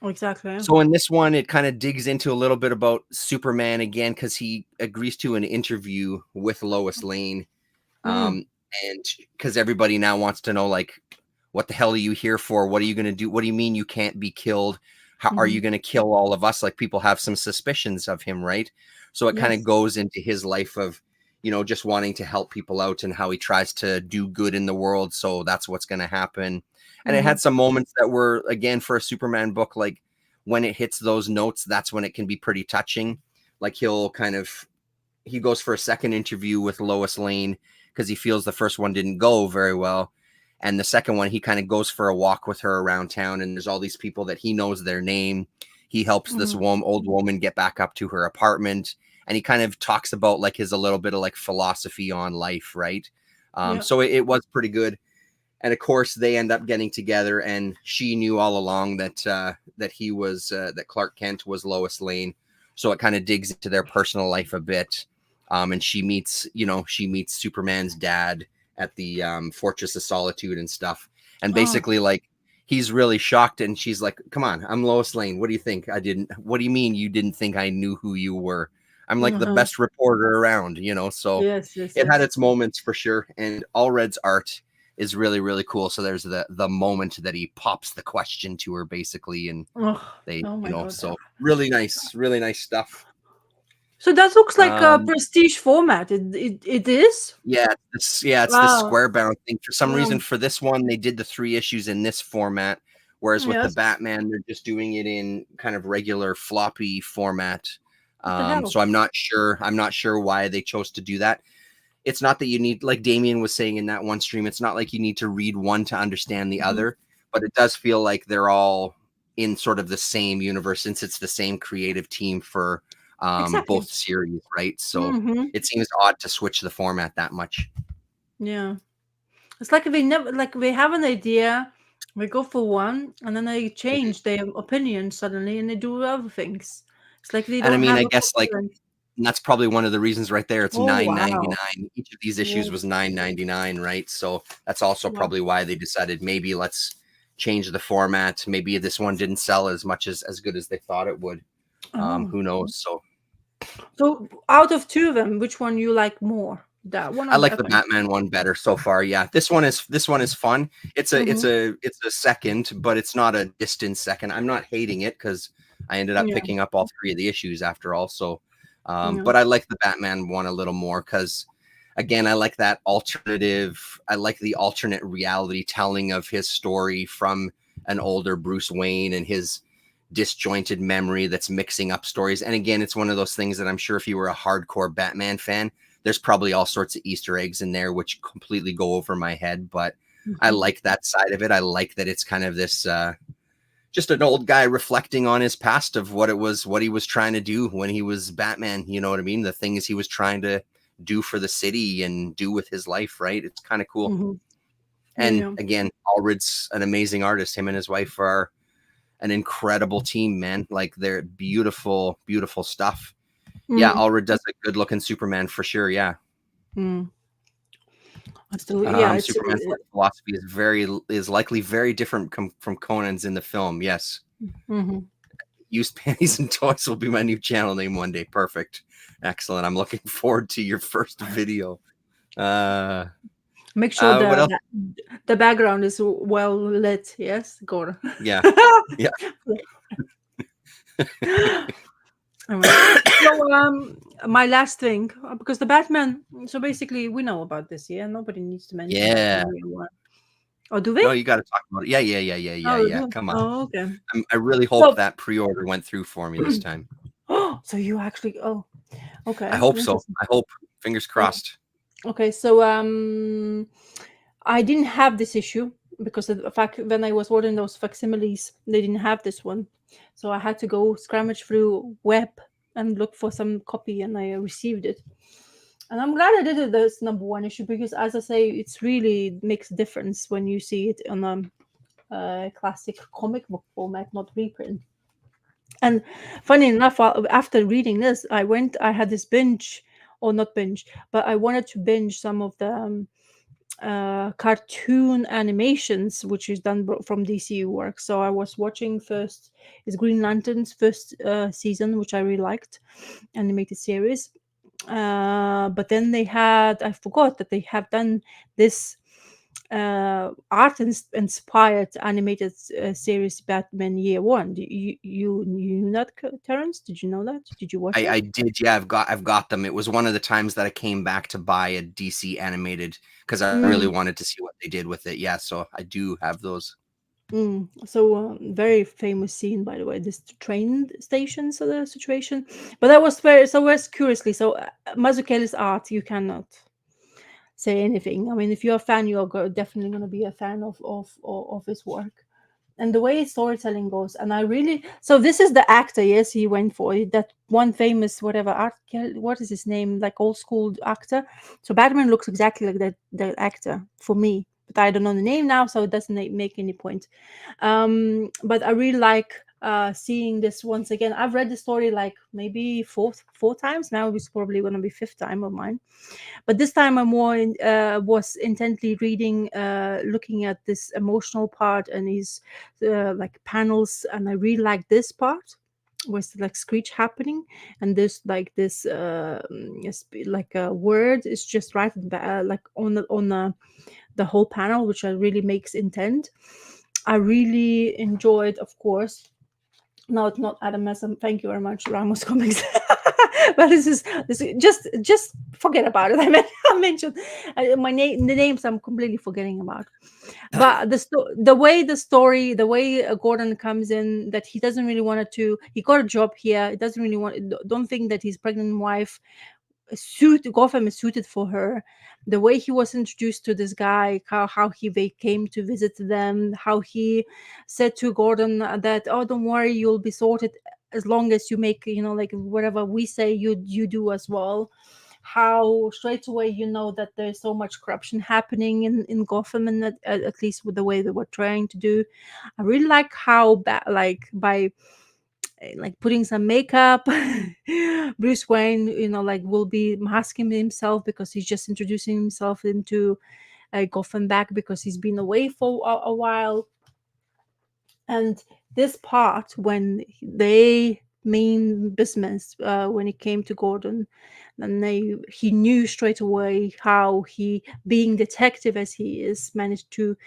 Exactly. So in this one, it kind of digs into a little bit about Superman again, because he agrees to an interview with Lois Lane. And because everybody now wants to know, like, what the hell are you here for? What are you going to do? What do you mean you can't be killed? How are you going to kill all of us? Like, people have some suspicions of him, right? So it kind of goes into his life of, just wanting to help people out and how he tries to do good in the world. So that's what's going to happen. And it had some moments that were, again, for a Superman book, like when it hits those notes, that's when it can be pretty touching. Like he goes for a second interview with Lois Lane because he feels the first one didn't go very well. And the second one, he kind of goes for a walk with her around town. And there's all these people that he knows their name. He helps this old woman get back up to her apartment. And he kind of talks about like a little bit of like philosophy on life, right? So it was pretty good. And of course, they end up getting together, and she knew all along that that Clark Kent was Lois Lane. So it kind of digs into their personal life a bit. And she meets Superman's dad at the Fortress of Solitude and stuff. And basically, like, he's really shocked, and she's like, "Come on, I'm Lois Lane. What do you think? What do you mean you didn't think I knew who you were? I'm like the best reporter around, So it had its moments for sure. And Allred's art is really, really cool. So there's the moment that he pops the question to her, basically, and God. So really nice stuff. So that looks like a prestige format. It is? Yeah, it's the square bound thing. For some reason, for this one, they did the 3 issues in this format, whereas with the Batman, they're just doing it in kind of regular floppy format. So I'm not sure why they chose to do that. It's not that you need, like Damien was saying in that one stream, it's not like you need to read one to understand the other, but it does feel like they're all in sort of the same universe, since it's the same creative team for both series, right? So it seems odd to switch the format that much. Yeah, it's like they have an idea, we go for one, and then they change their opinion suddenly, and they do other things. It's like they don't. And I mean, I guess like that's probably one of the reasons right there. It's $9.99. Each of these issues was $9.99, right? So that's also probably why they decided maybe let's change the format. Maybe this one didn't sell as much as good as they thought it would. Who knows? So out of 2 of them, which one you like more? That one? I like the Batman one better so far. Yeah, this one is fun. It's a second, but it's not a distant second. I'm not hating it because I ended up picking up all 3 of the issues after all. So, but I like the Batman one a little more because, again, I like that alternative. I like the alternate reality telling of his story from an older Bruce Wayne and his disjointed memory that's mixing up stories. And again, it's one of those things that I'm sure if you were a hardcore Batman fan, there's probably all sorts of Easter eggs in there which completely go over my head, but I like that side of it. I like that it's kind of this just an old guy reflecting on his past of what he was trying to do when he was Batman, you know what I mean? The things he was trying to do for the city and do with his life, right? It's kind of cool. And again, Allred's an amazing artist. Him and his wife are an incredible team, man. Like, they're beautiful, beautiful stuff. Yeah, Allred does a good looking Superman for sure. Yeah. Superman's philosophy is likely very different from Conan's in the film. Yes. Used panties and toys will be my new channel name one day. Perfect. Excellent. I'm looking forward to your first video. Make sure the background is well lit. Yes, Gordon. Yeah. Yeah. So, my last thing, because the Batman. So basically, we know about this. Yeah, nobody needs to mention. Yeah. Oh, do they? No, you got to talk about it. Yeah. Come on. Oh, okay. I really hope that pre-order went through for me this time. Oh, so you actually? Oh, okay. I hope so. I hope. Fingers crossed. Okay, so I didn't have this issue because of the fact when I was ordering those facsimiles, they didn't have this one, so I had to go scrummage through web and look for some copy, and I received it. And I'm glad I did it as #1 issue because, as I say, it's really makes a difference when you see it on a classic comic book format, not reprint. And funny enough, after reading this, I had this binge, or not binge, but I wanted to binge some of the cartoon animations, which is done from DCU work. So I was watching first is Green Lantern's first season, which I really liked, animated series. But then I forgot that they have done this art inspired animated series Batman Year One. You knew that, Terrence? Did you know that? Did you watch it? I did, yeah. I've got them. It was one of the times that I came back to buy a DC animated because I really Mm, wanted to see what they did with it. Yeah, so I do have those. So very famous scene, by the way, this train station sort of situation. But that was very curiously. So Mazzucchelli's art, you cannot say anything. I mean, if you're a fan, you're definitely going to be a fan of his work. And the way storytelling goes, and I really, so this is the actor, yes, he went for it, that one famous whatever art, what is his name, like old school actor. So Batman looks exactly like that actor for me, but I don't know the name now, so it doesn't make any point. But I really like seeing this once again. I've read the story like maybe four times now. It's probably going to be fifth time of mine, but this time I was intently reading, looking at this emotional part and his like panels, and I really like this part was like screech happening, and this like this like a word is just right like on the whole panel, which I really makes intent. I really enjoyed, of course. No, it's not Adam Messam. Thank you very much, Ramos Comics. But this is just forget about it. I mentioned my name, the names I'm completely forgetting about. But the way the story, the way Gordon comes in, that he doesn't really want to. He got a job here. He doesn't really want. Don't think that his pregnant wife Gotham is suited for her. The way he was introduced to this guy, how they came to visit them, how he said to Gordon that, oh, don't worry, you'll be sorted as long as you make, like whatever we say, you do as well. How straight away that there's so much corruption happening in Gotham, and at least with the way they were trying to do. I really like how like by like putting some makeup. Bruce Wayne, like will be masking himself because he's just introducing himself into Gotham back because he's been away for a while. And this part when they main business when it came to Gordon, and he knew straight away how he, being detective as he is, managed to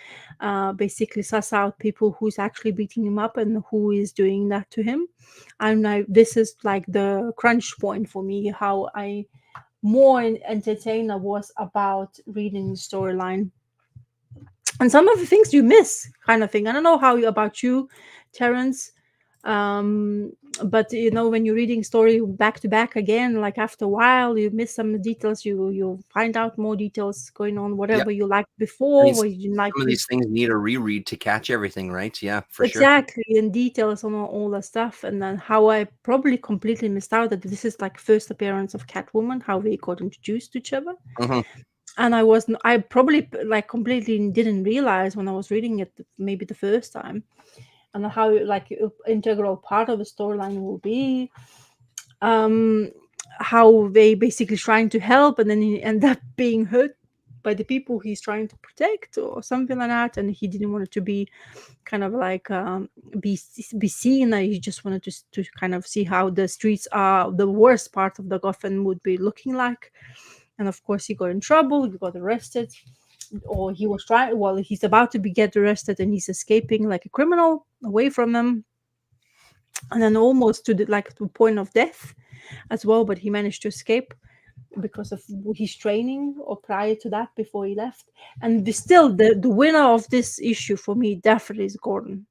basically suss out people who's actually beating him up and who is doing that to him. And this is like the crunch point for me, how I more entertained I was about reading the storyline and some of the things you miss, kind of thing. I don't know how about you, Terence, um but when you're reading story back to back again, like after a while you miss some details, you find out more details going on, Yeah, whatever you liked I before, mean, what you didn't like some of these things need a reread to catch everything, right? Yeah, for sure. exactly, and details on all the stuff. And then how I probably completely missed out that this is like first appearance of Catwoman, how they got introduced to each other. Hmm. And I probably like completely didn't realize when I was reading it maybe the first time, and how like integral part of the storyline will be, um how they basically trying to help and then he end up being hurt by the people he's trying to protect or something like that, and he didn't want it to be kind of like be seen. He just wanted to kind of see how the streets are, the worst part of the Gotham would be looking like. And of course he got in trouble, he got arrested, or he was trying, well, he's about to be get arrested and he's escaping like a criminal away from them, and then almost to the like to point of death as well, but he managed to escape because of his training or prior to that before he left. And still the winner of this issue for me definitely is Gordon.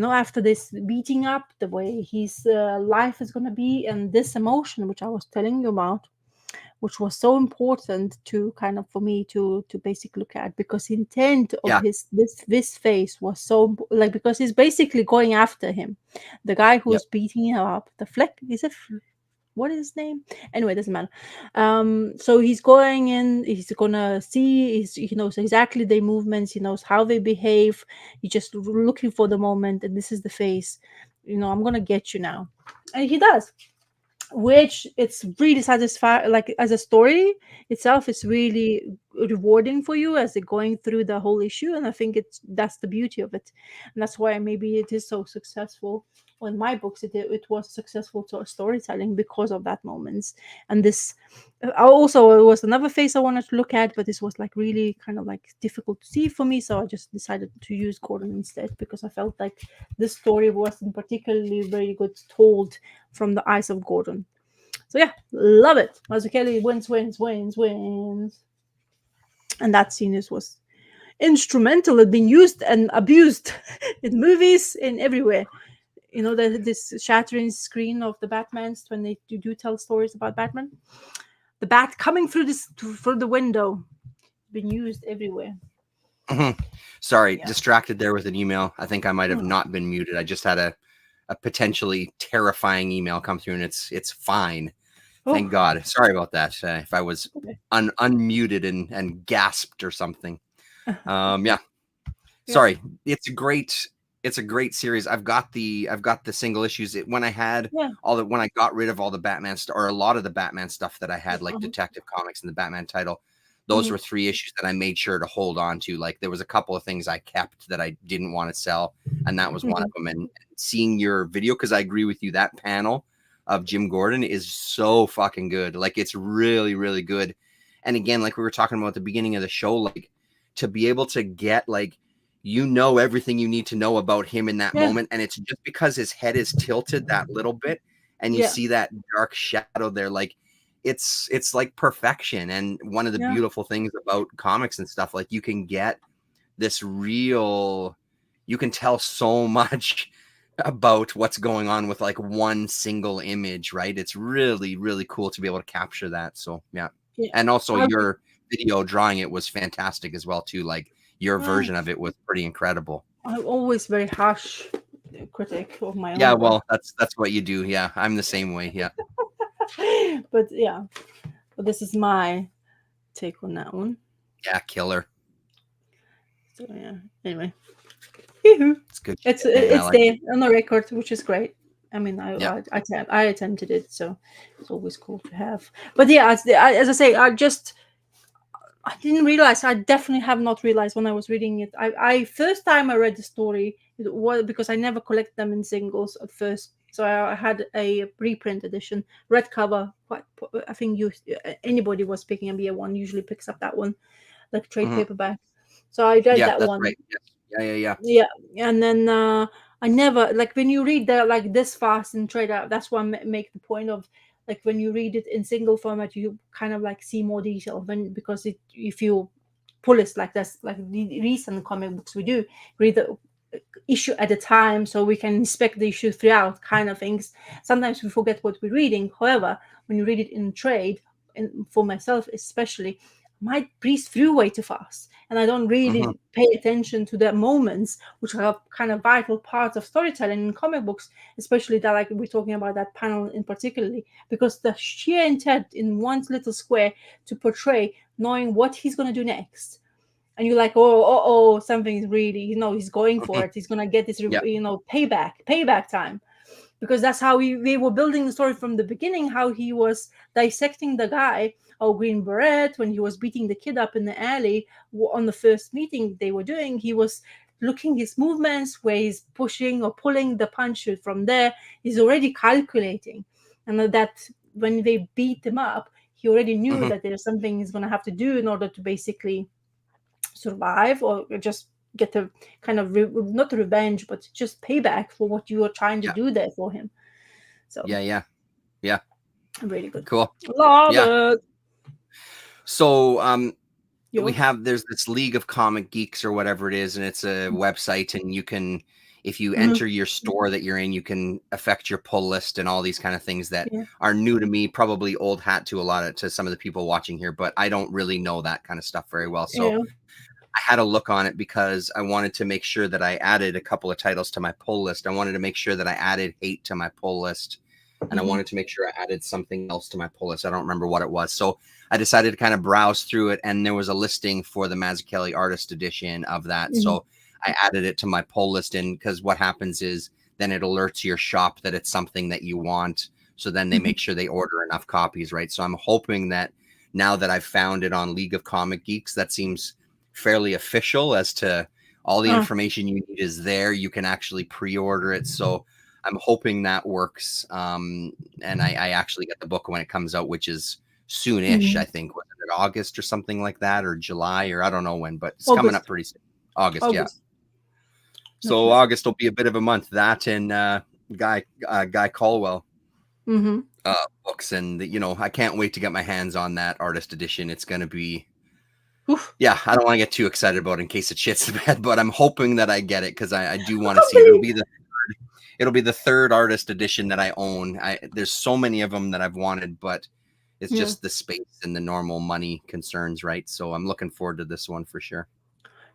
After this beating up, the way his life is going to be, and this emotion which I was telling you about, which was so important to kind of for me to basically look at, because the intent of Yeah, this face was so like, because he's basically going after him, the guy yep. who's beating him up, the Fleck, is it what is his name? Anyway, it doesn't matter. So he's going in, he's gonna see, he knows exactly their movements, he knows how they behave, he's just looking for the moment, and this is the face, I'm gonna get you now. And he does, which it's really satisfying. Like as a story itself is really rewarding for you as they're going through the whole issue. And I think that's the beauty of it, and that's why maybe it is so successful. On my books, it was successful to storytelling because of that moments. And this also, it was another phase I wanted to look at, but this was like really kind of like difficult to see for me, so I just decided to use Gordon instead, because I felt like this story wasn't particularly very good told from the eyes of Gordon. So yeah, love it. Mazzucchelli wins. And that scene was instrumental. It's been used and abused in movies, in everywhere. You know, this shattering screen of the Batmans when they do tell stories about Batman. The bat coming through the window, been used everywhere. Sorry, distracted there with an email. I think I might have not been muted. I just had a potentially terrifying email come through, and it's fine. Thank God. Sorry about that. If I was unmuted and gasped or something. Sorry. It's a great series. I've got the single issues. When I got rid of all the Batman or a lot of the Batman stuff that I had, like Detective Comics and the Batman title, those were 3 issues that I made sure to hold on to. Like, there was a couple of things I kept that I didn't want to sell, and that was one of them. And seeing your video, because I agree with you, that panel of Jim Gordon is so fucking good. Like, it's really, really good. And again, like we were talking about at the beginning of the show, like, to be able to get, like, you know, everything you need to know about him in that moment, and it's just because his head is tilted that little bit, and you see that dark shadow there. Like, it's like perfection. And one of the beautiful things about comics and stuff, like, you can get this real, you can tell so much about what's going on with like one single image, right? It's really, really cool to be able to capture that. So and also your video drawing it was fantastic as well too. Like, your version of it was pretty incredible. I'm always very harsh critic of my own. Yeah, well, that's what you do. Yeah, I'm the same way. Yeah. But this is my take on that one. Yeah, killer. So anyway, it's good. It's there on the record, which is great. I mean, I attempted it, so it's always cool to have. But as I say, I didn't realize. I definitely have not realized when I was reading it. I first time I read the story, it was because I never collect them in singles at first. So I had a reprint edition, red cover. I think anybody was picking up one usually picks up that one, like trade paperback. So I read that one. Right. Yeah. And then I never, like, when you read that like this fast in trade out, that's why I make the point of, like, when you read it in single format, you kind of like see more detail because if you pull it like this, like the recent comic books we do, read the issue at a time so we can inspect the issue throughout kind of things. Sometimes we forget what we're reading. However, when you read it in trade, and for myself especially, might breeze through way too fast, and I don't really pay attention to the moments which are kind of vital parts of storytelling in comic books, especially that, like we're talking about that panel in particularly, because the sheer intent in one little square to portray knowing what he's going to do next, and you're like, oh, something is really, he's going for it, he's going to get this payback time. Because that's how we were building the story from the beginning, how he was dissecting the guy, Green Beret, when he was beating the kid up in the alley on the first meeting they were doing. He was looking his movements, where he's pushing or pulling the punch from there. He's already calculating. And that when they beat him up, he already knew that there's something he's going to have to do in order to basically survive, or just get a kind of not revenge, but just payback for what you were trying to do there for him. So yeah, really good. Cool. Love it. So there's this League of Comic Geeks or whatever it is, and it's a website, and you can, if you enter your store that you're in, you can affect your pull list and all these kind of things that are new to me, probably old hat to some of the people watching here, but I don't really know that kind of stuff very well. So I had a look on it because I wanted to make sure that I added a couple of titles to my pull list. I wanted to make sure that I added Hate to my pull list, and I wanted to make sure I added something else to my pull list. I don't remember what it was. So I decided to kind of browse through it, and there was a listing for the Mazzucchelli artist edition of that. So I added it to my pull list, and because what happens is then it alerts your shop that it's something that you want. So then they make sure they order enough copies, right? So I'm hoping that now that I've found it on League of Comic Geeks, that seems fairly official as to all the information you need is there. You can actually pre-order it. So I'm hoping that works. And I actually get the book when it comes out, which is soonish. I think, was it August or something like that, or July, or I don't know when, but it's coming up pretty soon. August. Yeah. So August will be a bit of a month. That and Guy Caldwell books, and I can't wait to get my hands on that artist edition. It's going to be, yeah, I don't want to get too excited about it in case it shits the bed, but I'm hoping that I get it because I do want to see it. It'll be the third artist edition that I own. There's so many of them that I've wanted, but it's just the space and the normal money concerns, right? So I'm looking forward to this one for sure.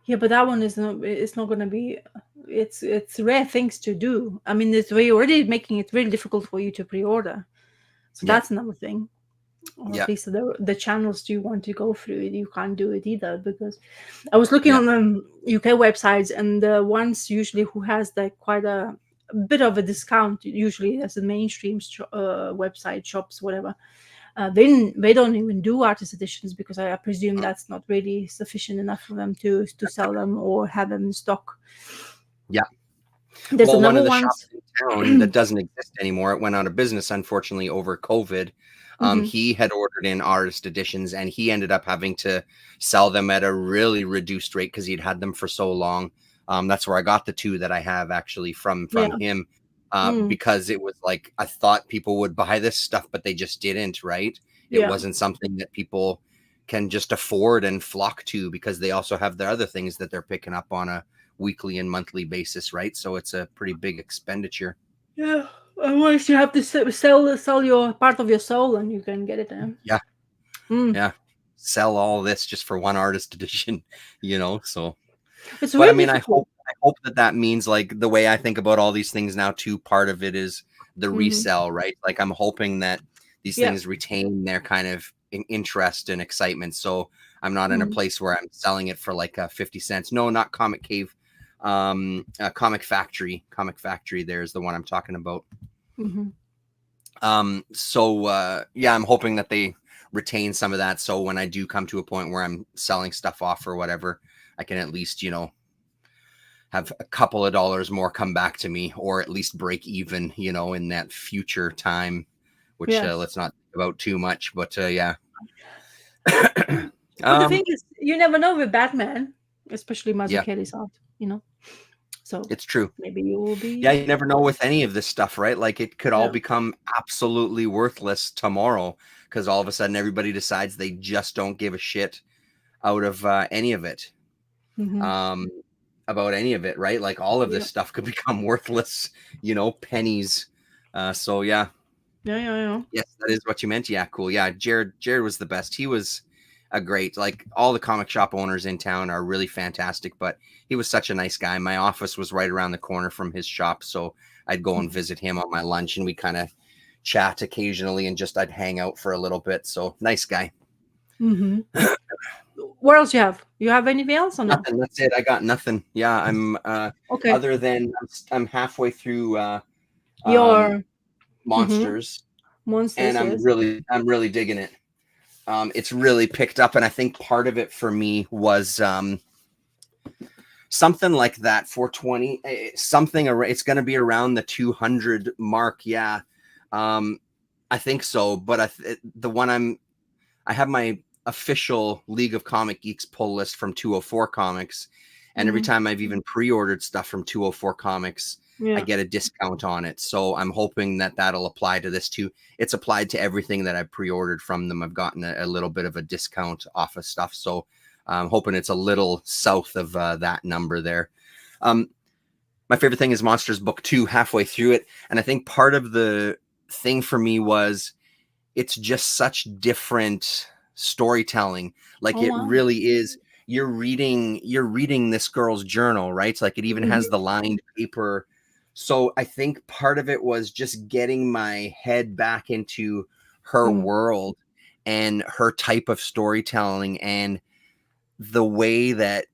Yeah, but that one is not. It's not going to be. It's rare things to do. I mean, we're already making it really difficult for you to pre-order. So that's another thing. Or at least the channels you want to go through, you can't do it either, because I was looking on UK websites, and the ones usually who has quite a bit of a discount, usually as the mainstream website shops, whatever. They don't even do artist editions, because I presume that's not really sufficient enough for them to sell them or have them in stock. Yeah. There's one of the shops in town that doesn't exist anymore. It went out of business, unfortunately, over COVID. He had ordered in artist editions, and he ended up having to sell them at a really reduced rate because he'd had them for so long. That's where I got the two that I have actually from him. Because it was like, I thought people would buy this stuff, but they just didn't, right? It wasn't something that people can just afford and flock to, because they also have their other things that they're picking up on a weekly and monthly basis, right? So it's a pretty big expenditure. Yeah, otherwise you have to sell your part of your soul, and you can get it. Yeah. Yeah. Sell all this just for one artist edition, so. It's really, but I mean, difficult. I hope that means, like, the way I think about all these things now too, part of it is the resell, right? Like, I'm hoping that these things retain their kind of interest and excitement. So I'm not in a place where I'm selling it for like 50 cents. No, not Comic Cave. Comic Factory. There's the one I'm talking about. So I'm hoping that they retain some of that. So when I do come to a point where I'm selling stuff off or whatever, I can at least, have a couple of dollars more come back to me, or at least break even, in that future time, which let's not think about too much, but yeah. But the thing is, you never know with Batman, especially Mazzucchelli's art, So it's true. Maybe you will be. Yeah, you never know with any of this stuff, right? Like, it could all become absolutely worthless tomorrow, because all of a sudden everybody decides they just don't give a shit out of any of it. About any of it, right? Like, all of this stuff could become worthless, pennies. So yeah. Yes, that is what you meant. Yeah, cool. Yeah, Jared was the best. He was a great, like, all the comic shop owners in town are really fantastic, but he was such a nice guy. My office was right around the corner from his shop, so I'd go and visit him on my lunch, and we kind of chat occasionally, and just I'd hang out for a little bit. So nice guy. What else you have? You have anything else on nothing? That's it. I got nothing. Yeah, I'm okay. Other than I'm halfway through your Monsters, and I'm really digging it. It's really picked up, and I think part of it for me was something like that, 420 something. It's going to be around the 200 mark. Yeah, I think so. But the one I have my official League of Comic Geeks pull list from 204 Comics, and every time I've even pre-ordered stuff from 204 Comics, I get a discount on it. So I'm hoping that that'll apply to this too. It's applied to everything that I've pre-ordered from them. I've gotten a little bit of a discount off of stuff, so I'm hoping it's a little south of that number there. My favorite thing is Monsters Book 2, halfway through it, and I think part of the thing for me was it's just such different storytelling. Like, it really is. You're reading this girl's journal, right? It's like, it even has the lined paper. So I think part of it was just getting my head back into her world and her type of storytelling and the way that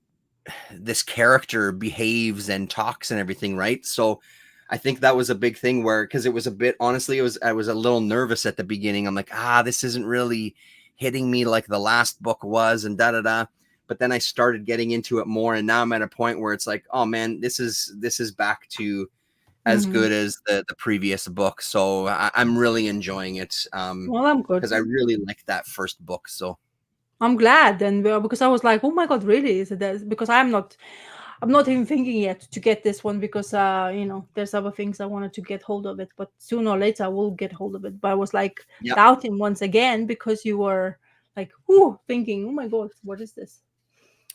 this character behaves and talks and everything, right? So I think that was a big thing, where, because it was a bit, honestly, I was a little nervous at the beginning. I'm like, this isn't really hitting me like the last book was, and da da da. But then I started getting into it more, and now I'm at a point where it's like, oh man, this is back to as Mhm. good as the previous book. So I'm really enjoying it. Well, I'm good. Because I really liked that first book. So I'm glad, and because I was like, oh my god, really? Is it this? Because I'm not even thinking yet to get this one because there's other things I wanted to get hold of it, but sooner or later I will get hold of it. But I was like yeah. doubting once again because you were like, thinking, oh my god, what is this?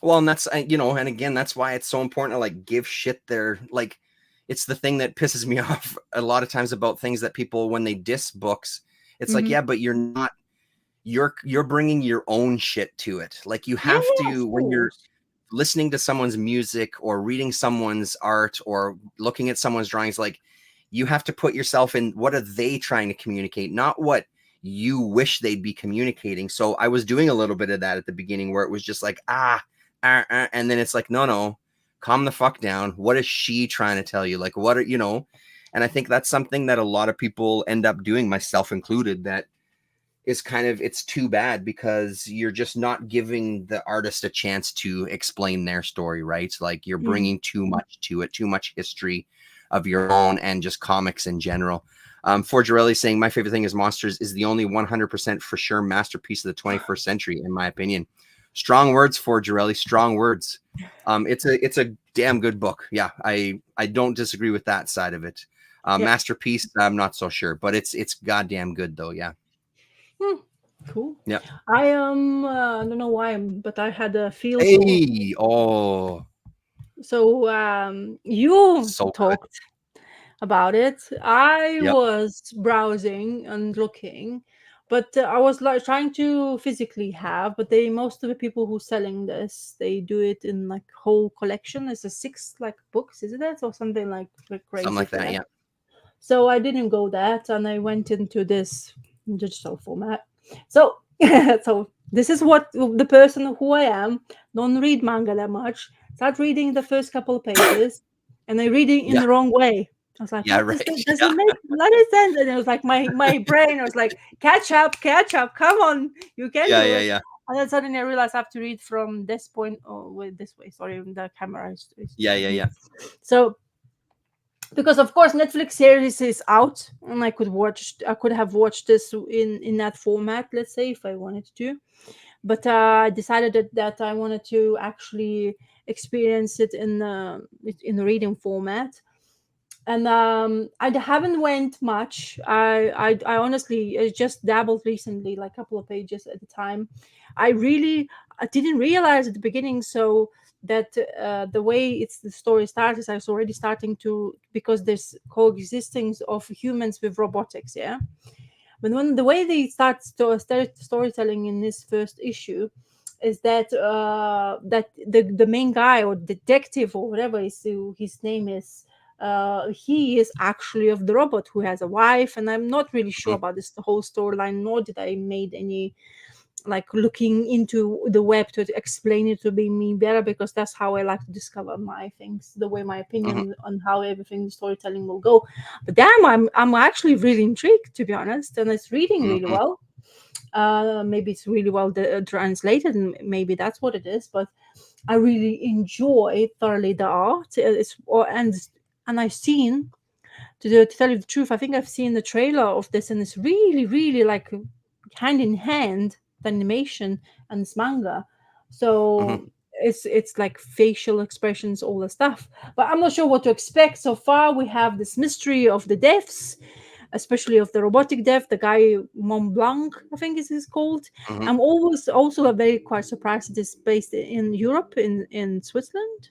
Well, and that's and again, that's why it's so important to like give shit their like. It's the thing that pisses me off a lot of times about things that people when they diss books. It's like, yeah, but you're not. You're bringing your own shit to it. Like you have to when you're listening to someone's music or reading someone's art or looking at someone's drawings, like you have to put yourself in what are they trying to communicate, not what you wish they'd be communicating. So I was doing a little bit of that at the beginning where it was just like, and then it's like, no, calm the fuck down. What is she trying to tell you? Like, what are, and I think that's something that a lot of people end up doing, myself included, that is kind of, it's too bad because you're just not giving the artist a chance to explain their story, right? Like you're bringing too much to it, too much history of your own and just comics in general. Forgerelli saying, my favorite thing is Monsters is the only 100% for sure masterpiece of the 21st century, in my opinion. Strong words, Forgerelli, strong words. It's a damn good book. Yeah, I don't disagree with that side of it. Masterpiece, I'm not so sure, but it's goddamn good though. Yeah. Cool. Yeah. I don't know why, but I had a feel. Hey, oh. So you So talked about it. I Yep. was browsing and looking, but I was like trying to physically have. But most of the people who selling this, they do it in like whole collection. It's a 6 like books, isn't it, or something like crazy? Something like that. Yeah. So I didn't go that, and I went into this digital format. So so this is what the person who I am. Don't read manga that much. Start reading the first couple of pages, and I reading in the wrong way. I was like, Yeah, what right. doesn't make bloody sense. And it was like my brain was like, catch up, come on, you can do it. Yeah. And then suddenly I realized I have to read from this point or this way. Sorry, the camera is Yeah. So because of course Netflix series is out and I could have watched this in that format, let's say, if I wanted to, but I decided that I wanted to actually experience it in the reading format. And I haven't went much. I honestly just dabbled recently, like a couple of pages at a time. I didn't realize at the beginning so that the way the story starts is I was already starting to, because there's coexisting of humans with robotics, yeah. But when the way they start storytelling in this first issue is that that the main guy or detective or whatever his name is, he is actually of the robot who has a wife, and I'm not really sure about this the whole storyline, nor did I made any like looking into the web to explain it to be me better, because that's how I like to discover my things, the way my opinion on how everything the storytelling will go. But damn, I'm actually really intrigued, to be honest, and it's reading really well. Maybe it's really well translated, and maybe that's what it is. But I really enjoy thoroughly the art. And I've seen, to tell you the truth, I think I've seen the trailer of this, and it's really, really like hand in hand the animation and this manga. So it's like facial expressions, all the stuff. But I'm not sure what to expect. So far, we have this mystery of the deaths, especially of the robotic death, the guy Mont Blanc, I think is called. I'm always also very quite surprised it is based in Europe, in Switzerland.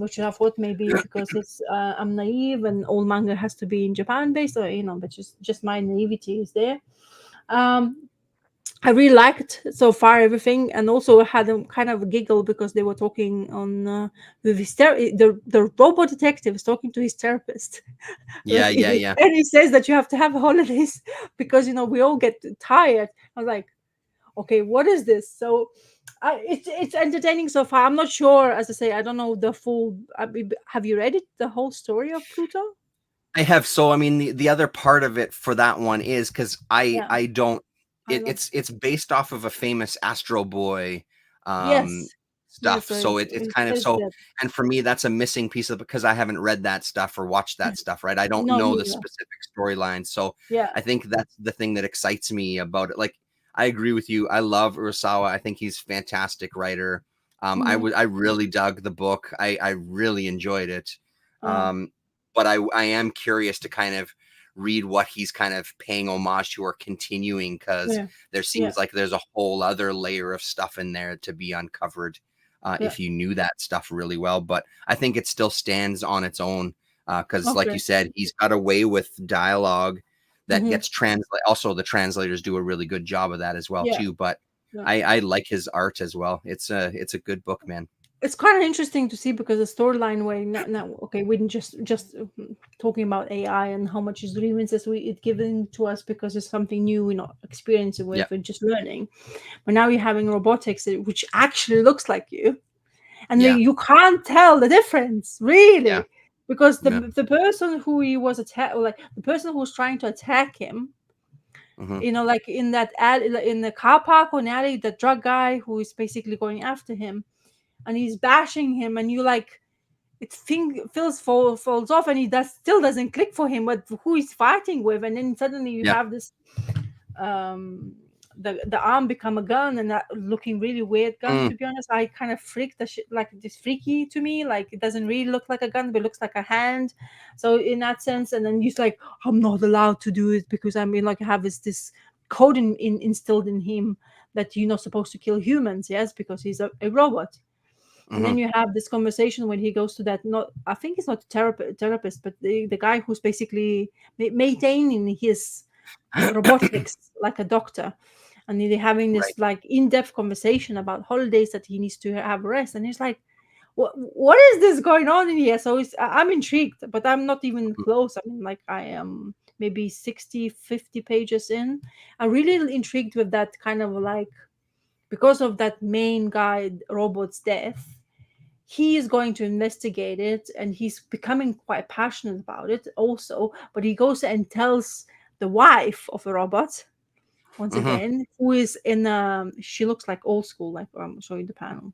Which I thought maybe because it's I'm naive and all manga has to be in Japan based, or but just my naivety is there. I really liked so far everything, and also had a kind of a giggle because they were talking on with his the robot detective is talking to his therapist. Yeah. And he says that you have to have holidays because we all get tired. I was like, okay, what is this? So it's entertaining so far. I'm not sure, as I say, I don't know the full. Have you read it, the whole story of Pluto? I have. So I mean, the other part of it for that one is because I don't. I love. It's based off of a famous Astro Boy um Yes. stuff. Yes. So So it's it kind of says so, that. and for me that's a missing piece of, because I haven't read that stuff or watched that stuff, right? I don't Not know the me. specific storylines. So Yeah. I think that's the thing that excites me about it. Like, I agree with you. I love Urasawa. I think he's a fantastic writer. Mhm. I really dug the book. I really enjoyed it. Yeah. But I am curious to kind of read what he's kind of paying homage to or continuing, because Yeah. there Yeah. seems like there's a whole other layer of stuff in there to be uncovered Yeah. if you knew that stuff really well. But I think it still stands on its own, because like you Okay. said, he's got a way with dialogue that Hmm. gets translated. Also, the translators do a really good job of that as well Yeah. too. But Yeah. I like his art as well. It's a good book, man. It's kind of interesting to see because the storyline way now okay, we didn't just talking about AI and how much is grievances we it given to us because it's something new we're not experiencing Yeah. with and just learning. But now you're having robotics which actually looks like you, and then Yeah. you can't tell the difference Yeah. really, because Yeah. the person who he was like the person who was trying to attack him, Hmm. like in that alley, in the car park or an alley, the drug guy who is basically going after him and he's bashing him, and you like it falls off, and he still doesn't click for him but who he's fighting with, and then suddenly you Yeah. have this um the arm become a gun, and that looking really weird gun. To be honest, I kind of freaked the shit, like it's freaky to me, like it doesn't really look like a gun but it looks like a hand. So in that sense, and then he's like, I'm not allowed to do it because I mean, like, I have this code instilled in him that you're not supposed to kill humans, yes, because he's a robot. And Hmm. then you have this conversation when he goes to that, not, I think it's not a therapist, but the guy who's basically maintaining his robotics like a doctor. And they're having Right. this like in-depth conversation about holidays that he needs to have rest. And he's like, what is this going on in here? So I'm intrigued, but I'm not even Mhm. close. I mean, like, I am maybe 60-50 pages in. I'm really intrigued with that kind of like, because of that main guy robot's death, he is going to investigate it, and he's becoming quite passionate about it also. But he goes and tells the wife of a robot once Hmm. again, who is in she looks like old school, like I'm showing the panel.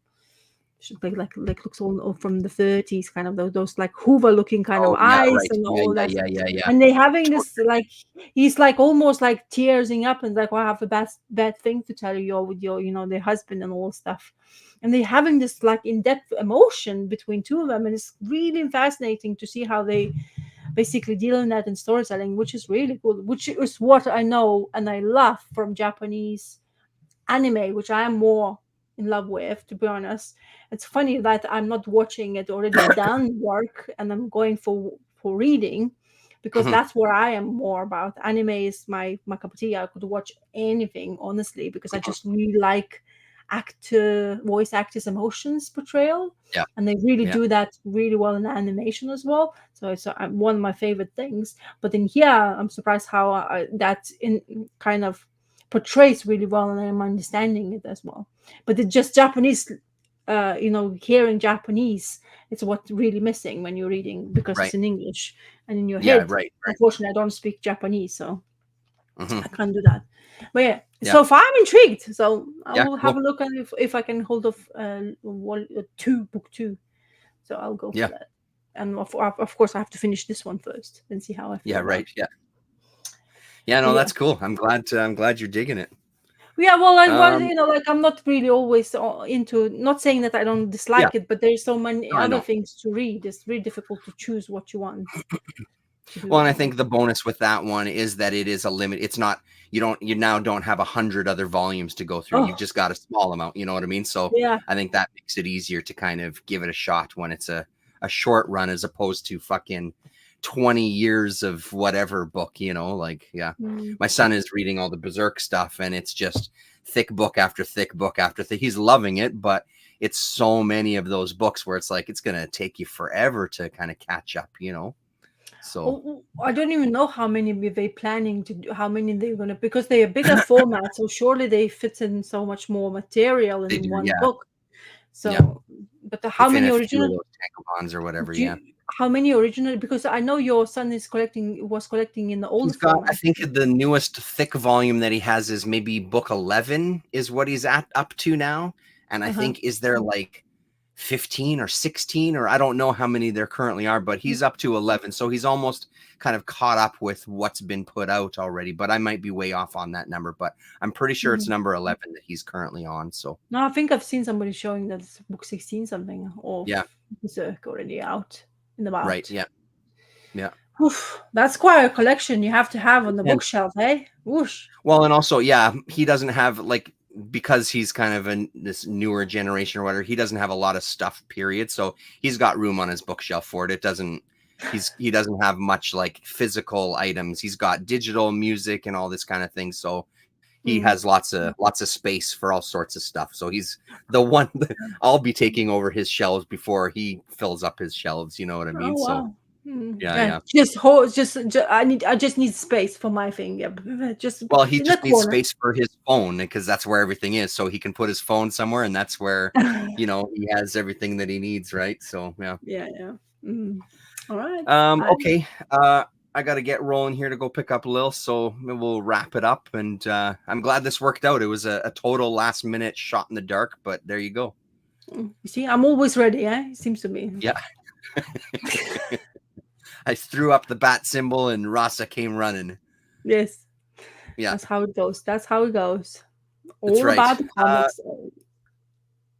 She looks all from the 30s, kind of those like Hoover looking kind of Oh yeah, eyes right. and Yeah, all yeah, that. yeah, yeah, yeah. And they having this like, he's like almost like tearing up and like, well, I have a bad thing to tell you, with your their husband and all stuff. And they're having this like in-depth emotion between two of them, and it's really fascinating to see how they basically deal in that in storytelling, which is really good, which is what I know and I love from Japanese anime, which I am more in love with, to be honest. It's funny that I'm not watching it already done work and I'm going for reading, because Hmm. that's where I am more about. Anime is my cup of tea. I could watch anything, honestly, because I Hmm. just really like voice actors emotions portrayal, Yeah, and they really yeah. do that really well in animation as well. So it's one of my favorite things. But in here, I'm surprised how that in kind of portrays really well, and I'm understanding it as well. But it's just Japanese, hearing Japanese, it's what's really missing when you're reading, because it's Right. in English and in your Yeah, head. right, right. Unfortunately, I don't speak Japanese, so Hmm. I can't do that. But yeah, Yeah, so far I'm intrigued. So I yeah, will have cool. a look and if I can hold off book two. So I'll go for Yeah, that. And of course, I have to finish this one first and see how I yeah, feel about right. it. Yeah, yeah. But No, yeah. that's cool. I'm glad you're digging it. Yeah, well, I was, Um, like, I'm not really always into, not saying that I don't yeah, dislike it, but there's so many no, I other know. things to read. It's really difficult to choose what you want to Well, and I do. think the bonus with that one is that it is a limit. It's not, you now don't have 100 other volumes to go through. You've Oh, just got a small amount. You know what I mean? So yeah. I think that makes it easier to kind of give it a shot when it's a short run, as opposed to fucking 20 years of whatever book, like, yeah. Mm. My son is reading all the Berserk stuff, and it's just thick book after thick book after thick. He's loving it, but it's so many of those books where it's like, it's going to take you forever to kind of catch up. So I don't even know how many they planning to do, how many they're gonna, because they're a bigger format, so surely they fit in so much more material they in do, one yeah. book. Yeah. So, but They how fit in many a few of original? those tankobons or whatever, Do yeah. you, how many original? Because I know your son was collecting in the old He's got, I format. think the newest thick volume that he has is maybe book 11 is what he's up to now. And I think, is there like 15 or 16, or I don't know how many there currently are, but he's up to 11. So he's almost kind of caught up with what's been put out already, but I might be way off on that number, but I'm pretty sure it's number 11 that he's currently on. So No, I think I've seen somebody showing that it's book 16 something, or yeah, Berserk already out in the about. right. Yeah. Yeah. Oof, that's quite a collection you have to have on the bookshelf, eh? Whoosh. Well, and also, yeah, he doesn't have, like, because he's kind of in this newer generation or whatever, he doesn't have a lot of stuff, period. So he's got room on his bookshelf for it. He doesn't have much like physical items. He's got digital music and all this kind of thing. So he has lots of space for all sorts of stuff. So he's the one that I'll be taking over his shelves before he fills up his shelves. You know what I mean? Oh, wow. So yeah. I just need space for my thing. Yeah, well, he just needs space for his phone because that's where everything is. So he can put his phone somewhere, and that's where he has everything that he needs, right? So yeah. All right. Okay. I got to get rolling here to go pick up Lil, so we'll wrap it up. And I'm glad this worked out. It was a total last minute shot in the dark, but there you go. You see, I'm always ready. It seems to me. Yeah. I threw up the bat symbol and Rasa came running. Yes. Yeah. That's how it goes. All right. about the comics.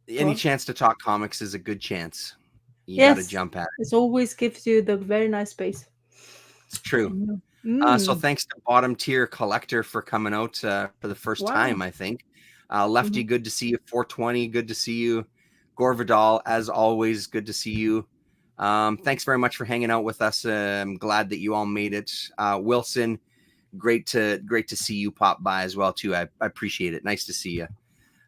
Any chance to talk comics is a good chance. You got to jump at it. It always gives you the very nice space. It's true. So thanks to Bottom Tier Collector for coming out for the first time, I think. Lefty, good to see you. 420, good to see you. Gore Vidal, as always, good to see you. Thanks very much for hanging out with us. I'm glad that you all made it. Wilson, great to see you pop by as well too. I appreciate it. Nice to see you.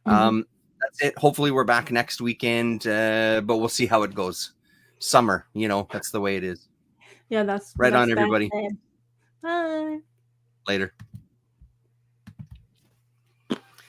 That's it. Hopefully we're back next weekend, but we'll see how it goes. Summer, that's the way it is. Yeah, that's on, everybody. Bye. Later.